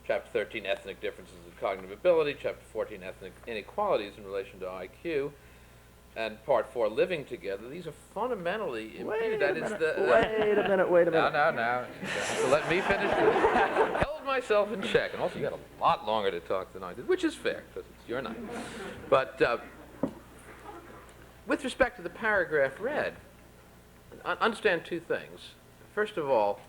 Chapter 13, ethnic differences in cognitive ability. Chapter 14, ethnic inequalities in relation to IQ. And Part 4, living together. These are fundamentally imputed. That is the. Wait a minute. No. So let me finish. Held myself in check. And also, you got a lot longer to talk than I did, which is fair, because it's your night. But with respect to the paragraph read, understand two things. First of all,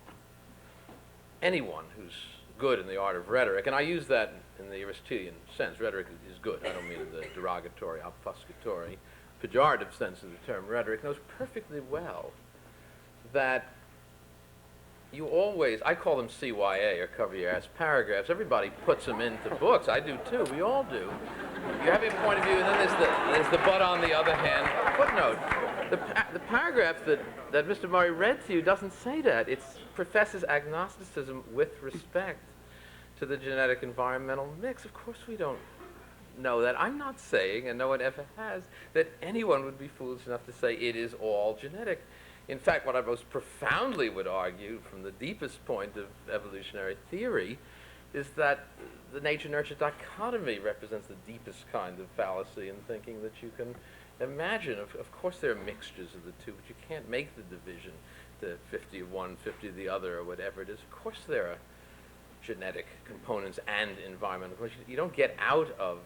anyone who's good in the art of rhetoric, and I use that in the Aristotelian sense, rhetoric is good. I don't mean in the derogatory, obfuscatory, pejorative sense of the term rhetoric, knows perfectly well that you always, I call them CYA, or cover your ass paragraphs. Everybody puts them into books. I do too. We all do. You have your point of view, and then there's the but on the other hand footnote. The paragraph that Mr. Murray read to you doesn't say that. It professes agnosticism with respect to the genetic environmental mix. Of course we don't know that. I'm not saying, and no one ever has, that anyone would be foolish enough to say it is all genetic. In fact, what I most profoundly would argue from the deepest point of evolutionary theory is that the nature-nurture dichotomy represents the deepest kind of fallacy in thinking that you can imagine. Of course there are mixtures of the two, but you can't make the division to 50 of one, 50 of the other, or whatever it is. Of course there are genetic components and environmental components. You don't get out of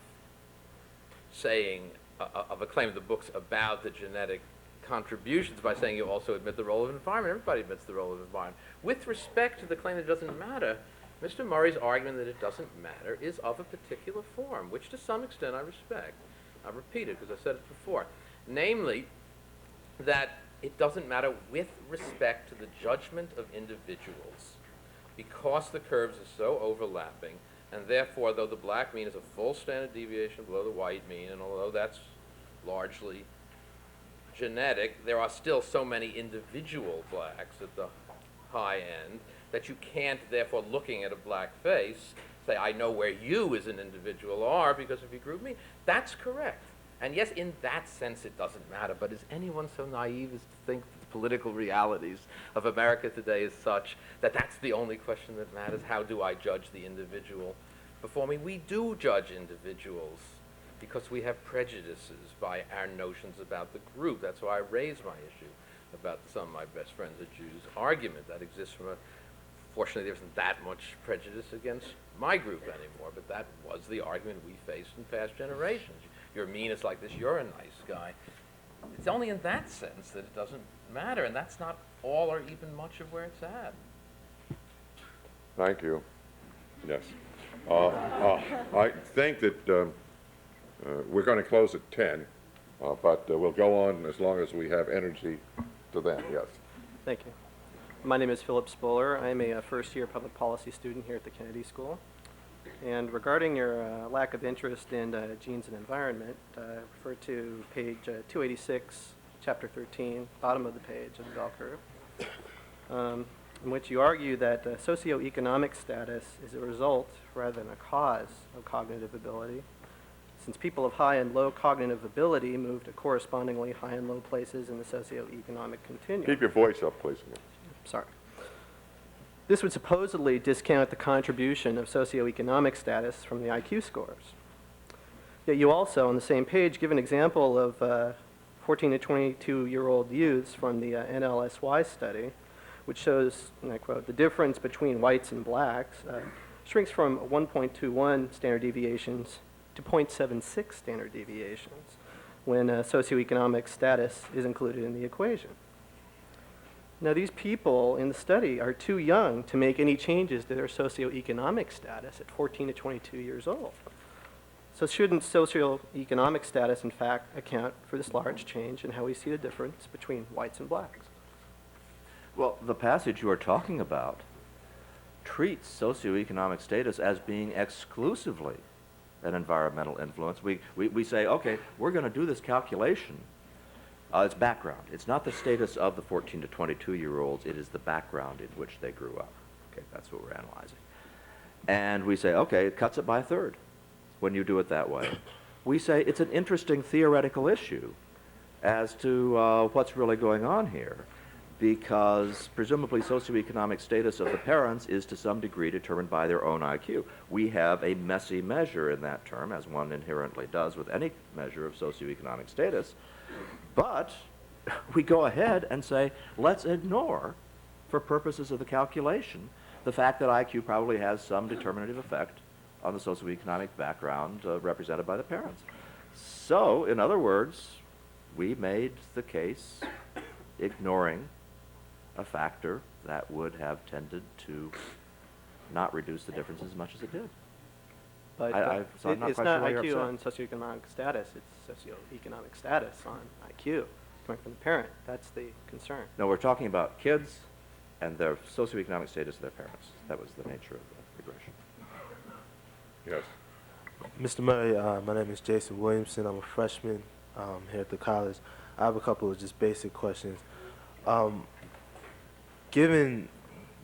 saying, of a claim of the books about the genetic contributions by saying you also admit the role of environment. Everybody admits the role of environment. With respect to the claim that it doesn't matter, Mr. Murray's argument that it doesn't matter is of a particular form, which to some extent I respect. I'll repeat it because I said it before. Namely, that it doesn't matter with respect to the judgment of individuals because the curves are so overlapping, and therefore, though the black mean is a full standard deviation below the white mean, and although that's largely genetic, there are still so many individual blacks at the high end that you can't, therefore, looking at a black face, say, I know where you as an individual are because of your group mean. That's correct. And yes, in that sense, it doesn't matter. But is anyone so naive as to think that the political realities of America today is such that that's the only question that matters? How do I judge the individual before me? We do judge individuals because we have prejudices by our notions about the group. That's why I raised my issue about some of my best friends are Jews argument that exists from a, fortunately there isn't that much prejudice against my group anymore, but that was the argument we faced in past generations. You're mean, it's like this, you're a nice guy. It's only in that sense that it doesn't matter, and that's not all or even much of where it's at. Thank you. Yes. I think that we're going to close at 10, but we'll go on as long as we have energy to then. Yes. Thank you. My name is Philip Spoler. I'm a first-year public policy student here at the Kennedy School. And regarding your lack of interest in genes and environment, refer to page 286, chapter 13, bottom of the page of the bell curve, in which you argue that socioeconomic status is a result rather than a cause of cognitive ability, since people of high and low cognitive ability move to correspondingly high and low places in the socioeconomic continuum. Keep your voice up, please. Sorry. This would supposedly discount the contribution of socioeconomic status from the IQ scores. Yet you also, on the same page, give an example of 14 to 22-year-old youths from the NLSY study, which shows, and I quote, the difference between whites and blacks shrinks from 1.21 standard deviations to 0.76 standard deviations when socioeconomic status is included in the equation. Now, these people in the study are too young to make any changes to their socioeconomic status at 14 to 22 years old. So shouldn't socioeconomic status, in fact, account for this large change in how we see the difference between whites and blacks? Well, the passage you are talking about treats socioeconomic status as being exclusively an environmental influence. We say, okay, we're going to do this calculation. It's background. It's not the status of the 14 to 22-year-olds. It is the background in which they grew up. Okay, that's what we're analyzing. And we say, okay, it cuts it by a third when you do it that way. We say it's an interesting theoretical issue as to what's really going on here. because presumably socioeconomic status of the parents is to some degree determined by their own IQ. We have a messy measure in that term, as one inherently does with any measure of socioeconomic status, but we go ahead and say, let's ignore, for purposes of the calculation, the fact that IQ probably has some determinative effect on the socioeconomic background represented by the parents. So, in other words, we made the case ignoring a factor that would have tended to not reduce the difference as much as it did. But So I'm not it's quite not sure why you're IQ upset. on socioeconomic status, it's socioeconomic status on IQ coming from the parent. That's the concern. No, we're talking about kids and their socioeconomic status of their parents. That was the nature of the regression. Yes. Mr. Murray, my name is Jason Williamson. I'm a freshman here at the college. I have a couple of just basic questions. Given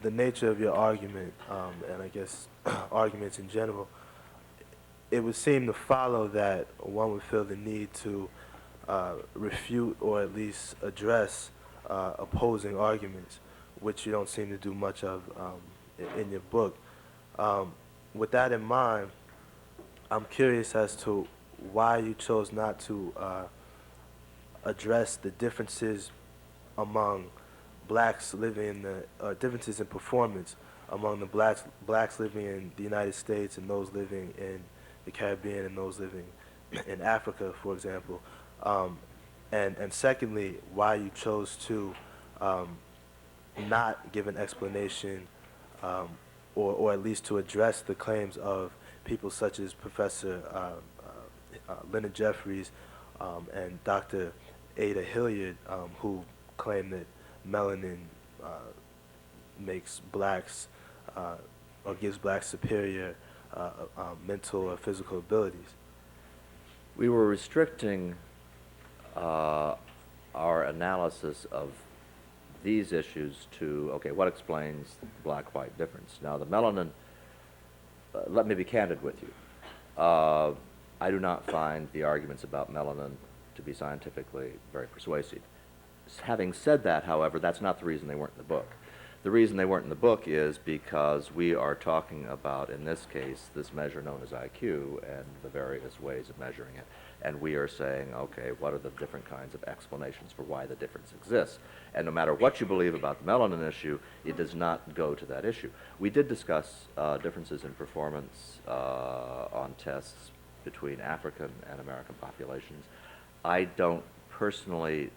the nature of your argument, and I guess arguments in general, it would seem to follow that one would feel the need to refute or at least address opposing arguments, which you don't seem to do much of in your book. With that in mind, I'm curious as to why you chose not to address the differences among blacks living in the differences in performance among the blacks living in the United States and those living in the Caribbean and those living in Africa, for example. And secondly, why you chose to not give an explanation or at least to address the claims of people such as Professor Leonard Jeffries and Dr. Ada Hilliard, who claim that melanin makes blacks or gives blacks superior mental or physical abilities. We were restricting our analysis of these issues to, okay, what explains the black-white difference? Now, the melanin, let me be candid with you. I do not find the arguments about melanin to be scientifically very persuasive. Having said that, however, that's not the reason they weren't in the book. The reason they weren't in the book is because we are talking about, in this case, this measure known as IQ and the various ways of measuring it. And we are saying, okay, what are the different kinds of explanations for why the difference exists? And no matter what you believe about the melanin issue, it does not go to that issue. We did discuss differences in performance on tests between African and American populations. I don't personally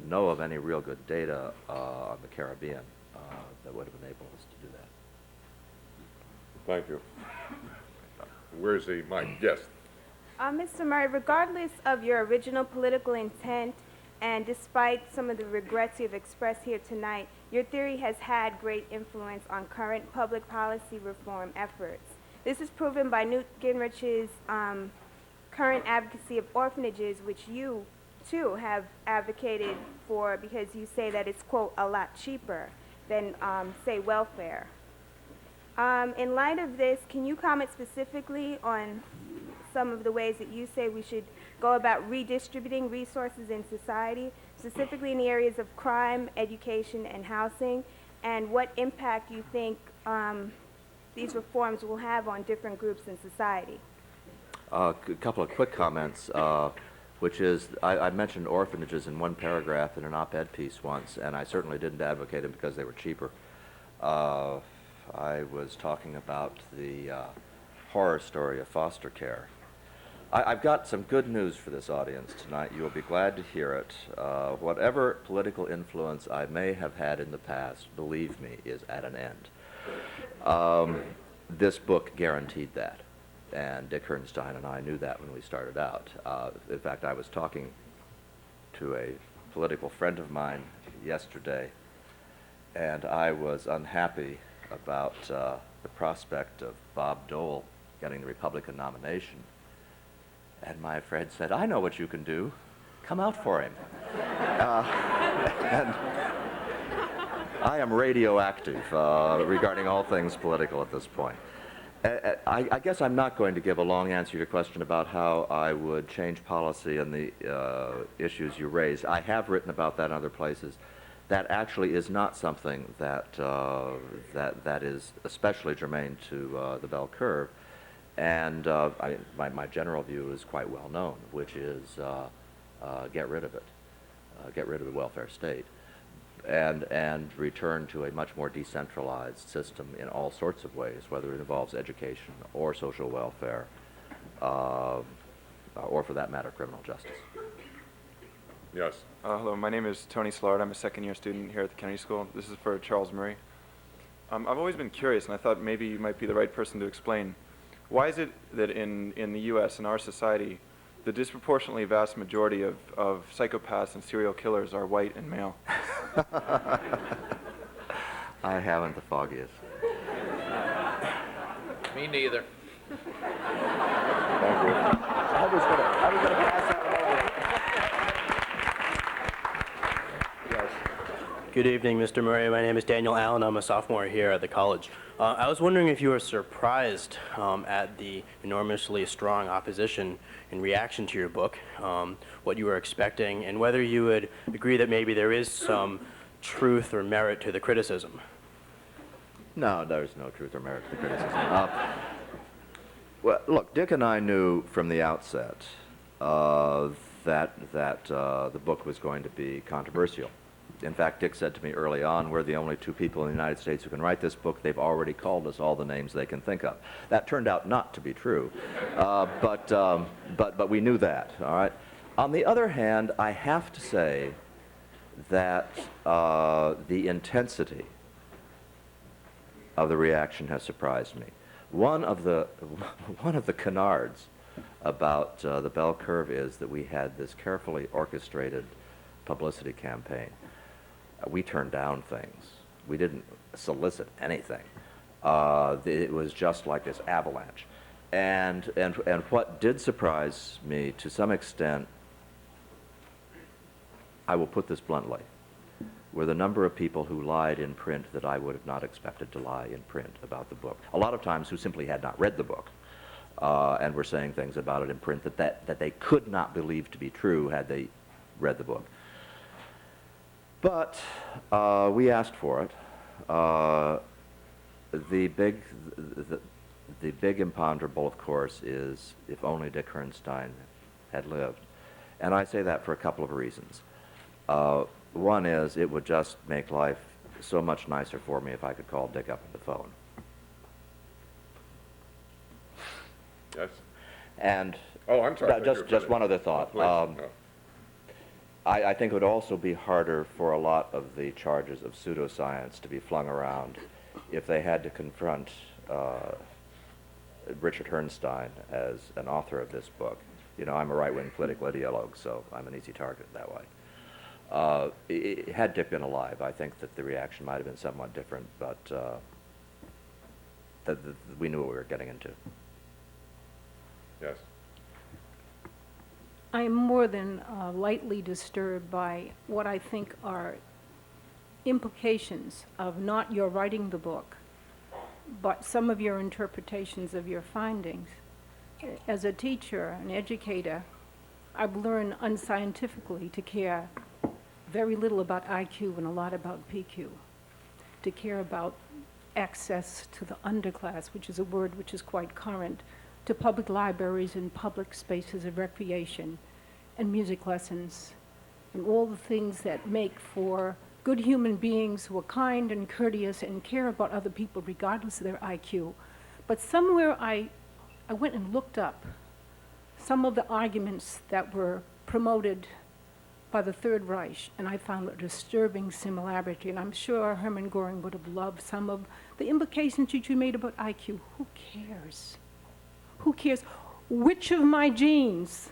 know of any real good data on the Caribbean that would have enabled us to do that. Thank you. Where's the mic? Yes. Mr. Murray, regardless of your original political intent, and despite some of the regrets you've expressed here tonight, your theory has had great influence on current public policy reform efforts. This is proven by Newt Gingrich's current advocacy of orphanages, which you, too, have advocated for because you say that it's, quote, a lot cheaper than, say, welfare. In light of this, can you comment specifically on some of the ways that you say we should go about redistributing resources in society, specifically in the areas of crime, education, and housing, and what impact you think these reforms will have on different groups in society? A couple of quick comments, which is, I mentioned orphanages in one paragraph in an op-ed piece once, and I certainly didn't advocate them because they were cheaper. I was talking about the horror story of foster care. I've got some good news for this audience tonight. You'll be glad to hear it. Whatever political influence I may have had in the past, believe me, is at an end. This book guaranteed that, and Dick Herrnstein and I knew that when we started out. In fact, I was talking to a political friend of mine yesterday, and I was unhappy about the prospect of Bob Dole getting the Republican nomination. And my friend said, I know what you can do. Come out for him. And I am radioactive regarding all things political at this point. I guess I'm not going to give a long answer to your question about how I would change policy on the issues you raised. I have written about that in other places. that actually is not something that, that is especially germane to the bell curve. And my general view is quite well known, which is get rid of it, get rid of the welfare state, and return to a much more decentralized system in all sorts of ways, whether it involves education or social welfare, or for that matter, criminal justice. Yes. Hello, my name is Tony Slard. I'm a second-year student here at the Kennedy School. This is for Charles Murray. I've always been curious, and I thought maybe you might be the right person to explain. Why is it that in the U.S., in our society, the disproportionately vast majority of psychopaths and serial killers are white and male? I haven't the foggiest. Me neither. Thank you. I was gonna pass that one over. Yes. Good evening, Mr. Murray. My name is Daniel Allen. I'm a sophomore here at the college. I was wondering if you were surprised at the enormously strong opposition in reaction to your book, what you were expecting, and whether you would agree that maybe there is some truth or merit to the criticism. No, there's no truth or merit to the criticism. Well, look, Dick and I knew from the outset that the book was going to be controversial. In fact, Dick said to me early on, we're the only two people in the United States who can write this book. They've already called us all the names they can think of. That turned out not to be true, but we knew that, all right? On the other hand, I have to say that the intensity of the reaction has surprised me. One of the canards about the bell curve is that we had this carefully orchestrated publicity campaign. We turned down things. We didn't solicit anything. It was just like this avalanche. And what did surprise me to some extent, I will put this bluntly, were the number of people who lied in print that I would have not expected to lie in print about the book. A lot of times who simply had not read the book and were saying things about it in print that they could not believe to be true had they read the book. But we asked for it. The big imponderable, of course, is if only Dick Herrnstein had lived. And I say that for a couple of reasons. One is it would just make life so much nicer for me if I could call Dick up on the phone. Yes. And Oh, I'm sorry. just one other thought. Please. No. I think it would also be harder for a lot of the charges of pseudoscience to be flung around if they had to confront Richard Herrnstein as an author of this book. You know, I'm a right-wing political ideologue, so I'm an easy target that way. Had Dick been alive, I think that the reaction might have been somewhat different, but we knew what we were getting into. Yes. I am more than lightly disturbed by what I think are implications of not your writing the book, but some of your interpretations of your findings. As a teacher, an educator, I've learned unscientifically to care very little about IQ and a lot about PQ, to care about access to the underclass, which is a word which is quite current, to public libraries and public spaces of recreation and music lessons and all the things that make for good human beings who are kind and courteous and care about other people regardless of their IQ. But somewhere I went and looked up some of the arguments that were promoted by the Third Reich, and I found a disturbing similarity, and I'm sure Hermann Göring would have loved some of the implications that you made about IQ. Who cares? Who cares? Which of my genes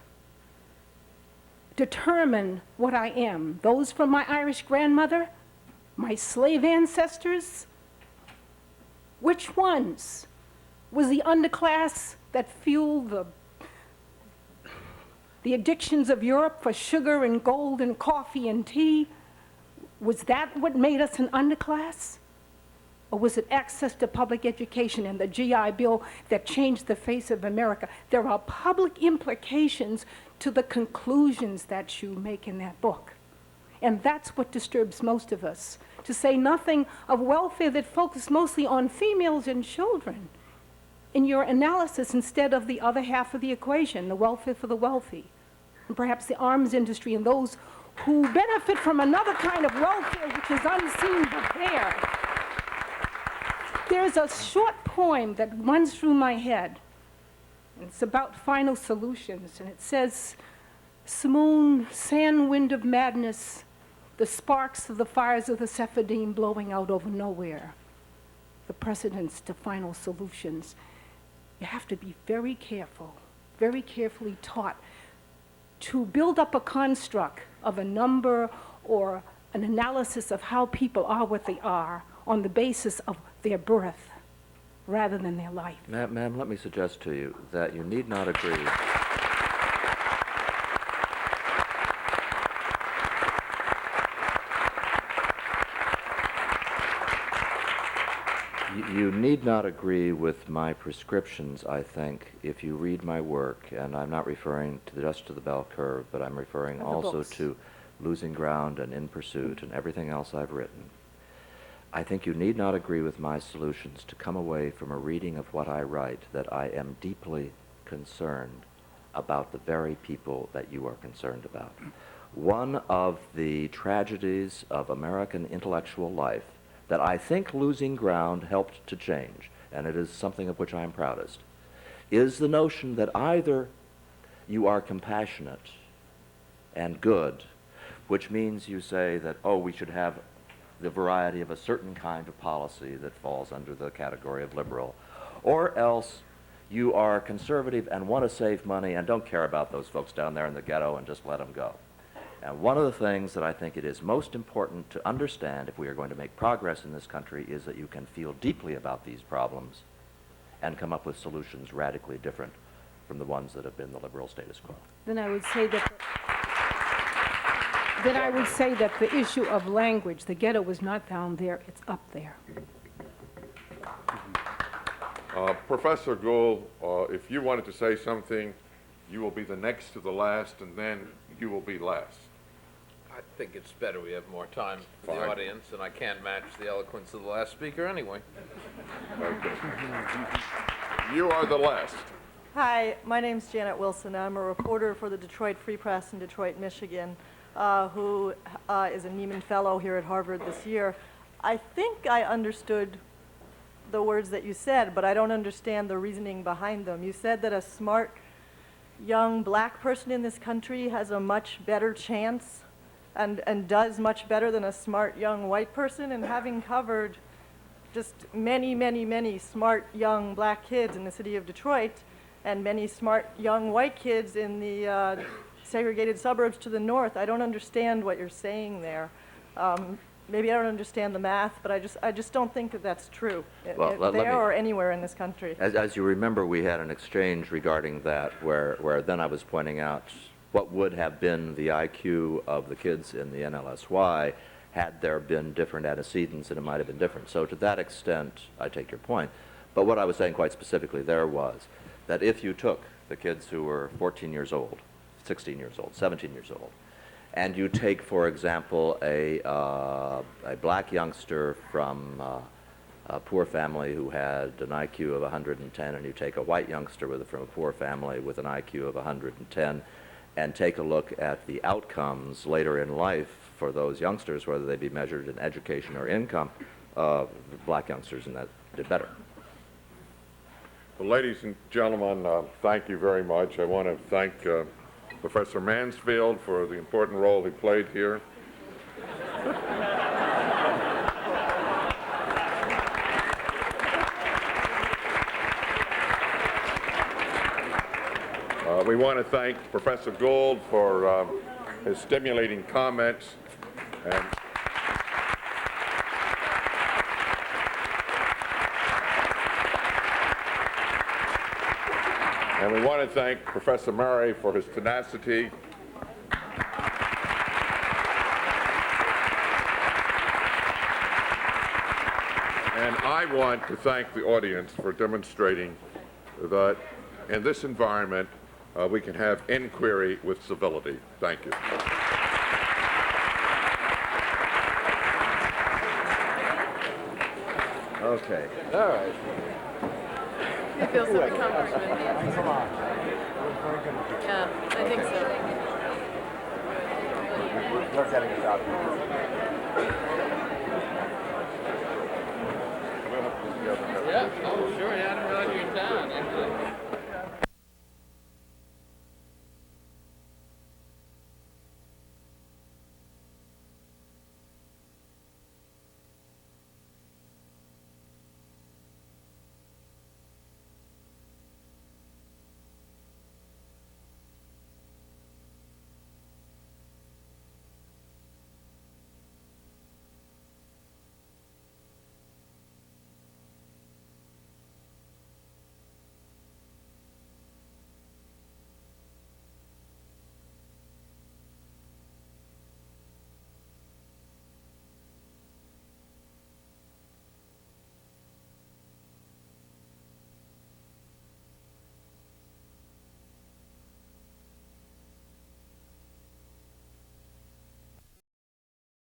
determine what I am? Those from my Irish grandmother? My slave ancestors? Which ones? Was the underclass that fueled the addictions of Europe for sugar and gold and coffee and tea? Was that what made us an underclass? Or was it access to public education and the GI Bill that changed the face of America? There are public implications to the conclusions that you make in that book. And that's what disturbs most of us. To say nothing of welfare that focuses mostly on females and children in your analysis instead of the other half of the equation, the welfare for the wealthy, and perhaps the arms industry and those who benefit from another kind of welfare which is unseen but there. There's a short poem that runs through my head. And it's about final solutions, and it says, Simoon, sand wind of madness, the sparks of the fires of the Sephardim blowing out over nowhere. The precedents to final solutions. You have to be very careful, very carefully taught to build up a construct of a number or an analysis of how people are what they are on the basis of their birth rather than their life. Ma'am, let me suggest to you that you need not agree. You need not agree with my prescriptions, I think, if you read my work, and I'm not referring just to the bell curve, but I'm referring also to Losing Ground and In Pursuit and everything else I've written. I think you need not agree with my solutions to come away from a reading of what I write that I am deeply concerned about the very people that you are concerned about. One of the tragedies of American intellectual life that I think Losing Ground helped to change, and it is something of which I am proudest, is the notion that either you are compassionate and good, which means you say that, oh, we should have the variety of a certain kind of policy that falls under the category of liberal, or else you are conservative and want to save money and don't care about those folks down there in the ghetto and just let them go. And one of the things that I think it is most important to understand if we are going to make progress in this country is that you can feel deeply about these problems and come up with solutions radically different from the ones that have been the liberal status quo. Then I would say that the issue of language, the ghetto was not down there, it's up there. Professor Gould, if you wanted to say something, you will be the next to the last, and then you will be last. I think it's better we have more time for the audience, and I can't match the eloquence of the last speaker anyway. Okay. You are the last. Hi, my name's Janet Wilson. I'm a reporter for the Detroit Free Press in Detroit, Michigan, who is a Nieman Fellow here at Harvard this year. I think I understood the words that you said, but I don't understand the reasoning behind them. You said that a smart young black person in this country has a much better chance and does much better than a smart young white person, and having covered just many, many, many smart young black kids in the city of Detroit and many smart young white kids in the segregated suburbs to the north, I don't understand what you're saying there. Maybe I don't understand the math, but I just don't think that that's true, there or anywhere in this country. As you remember, we had an exchange regarding that where then I was pointing out what would have been the IQ of the kids in the NLSY had there been different antecedents, and it might have been different. So to that extent, I take your point. But what I was saying quite specifically there was that if you took the kids who were 14 years old, 16 years old, 17 years old, and you take, for example, a black youngster from a poor family who had an IQ of 110, and you take a white youngster from a poor family with an IQ of 110, and take a look at the outcomes later in life for those youngsters, whether they be measured in education or income, black youngsters in that did better. Well, ladies and gentlemen, thank you very much. I want to thank Professor Mansfield for the important role he played here. We want to thank Professor Gould for his stimulating comments, and we want to thank Professor Murray for his tenacity. And I want to thank the audience for demonstrating that in this environment, we can have inquiry with civility. Thank you. Okay. All right. You feel some accomplishment. Thanks a lot. Yeah, I think so. We're getting a job.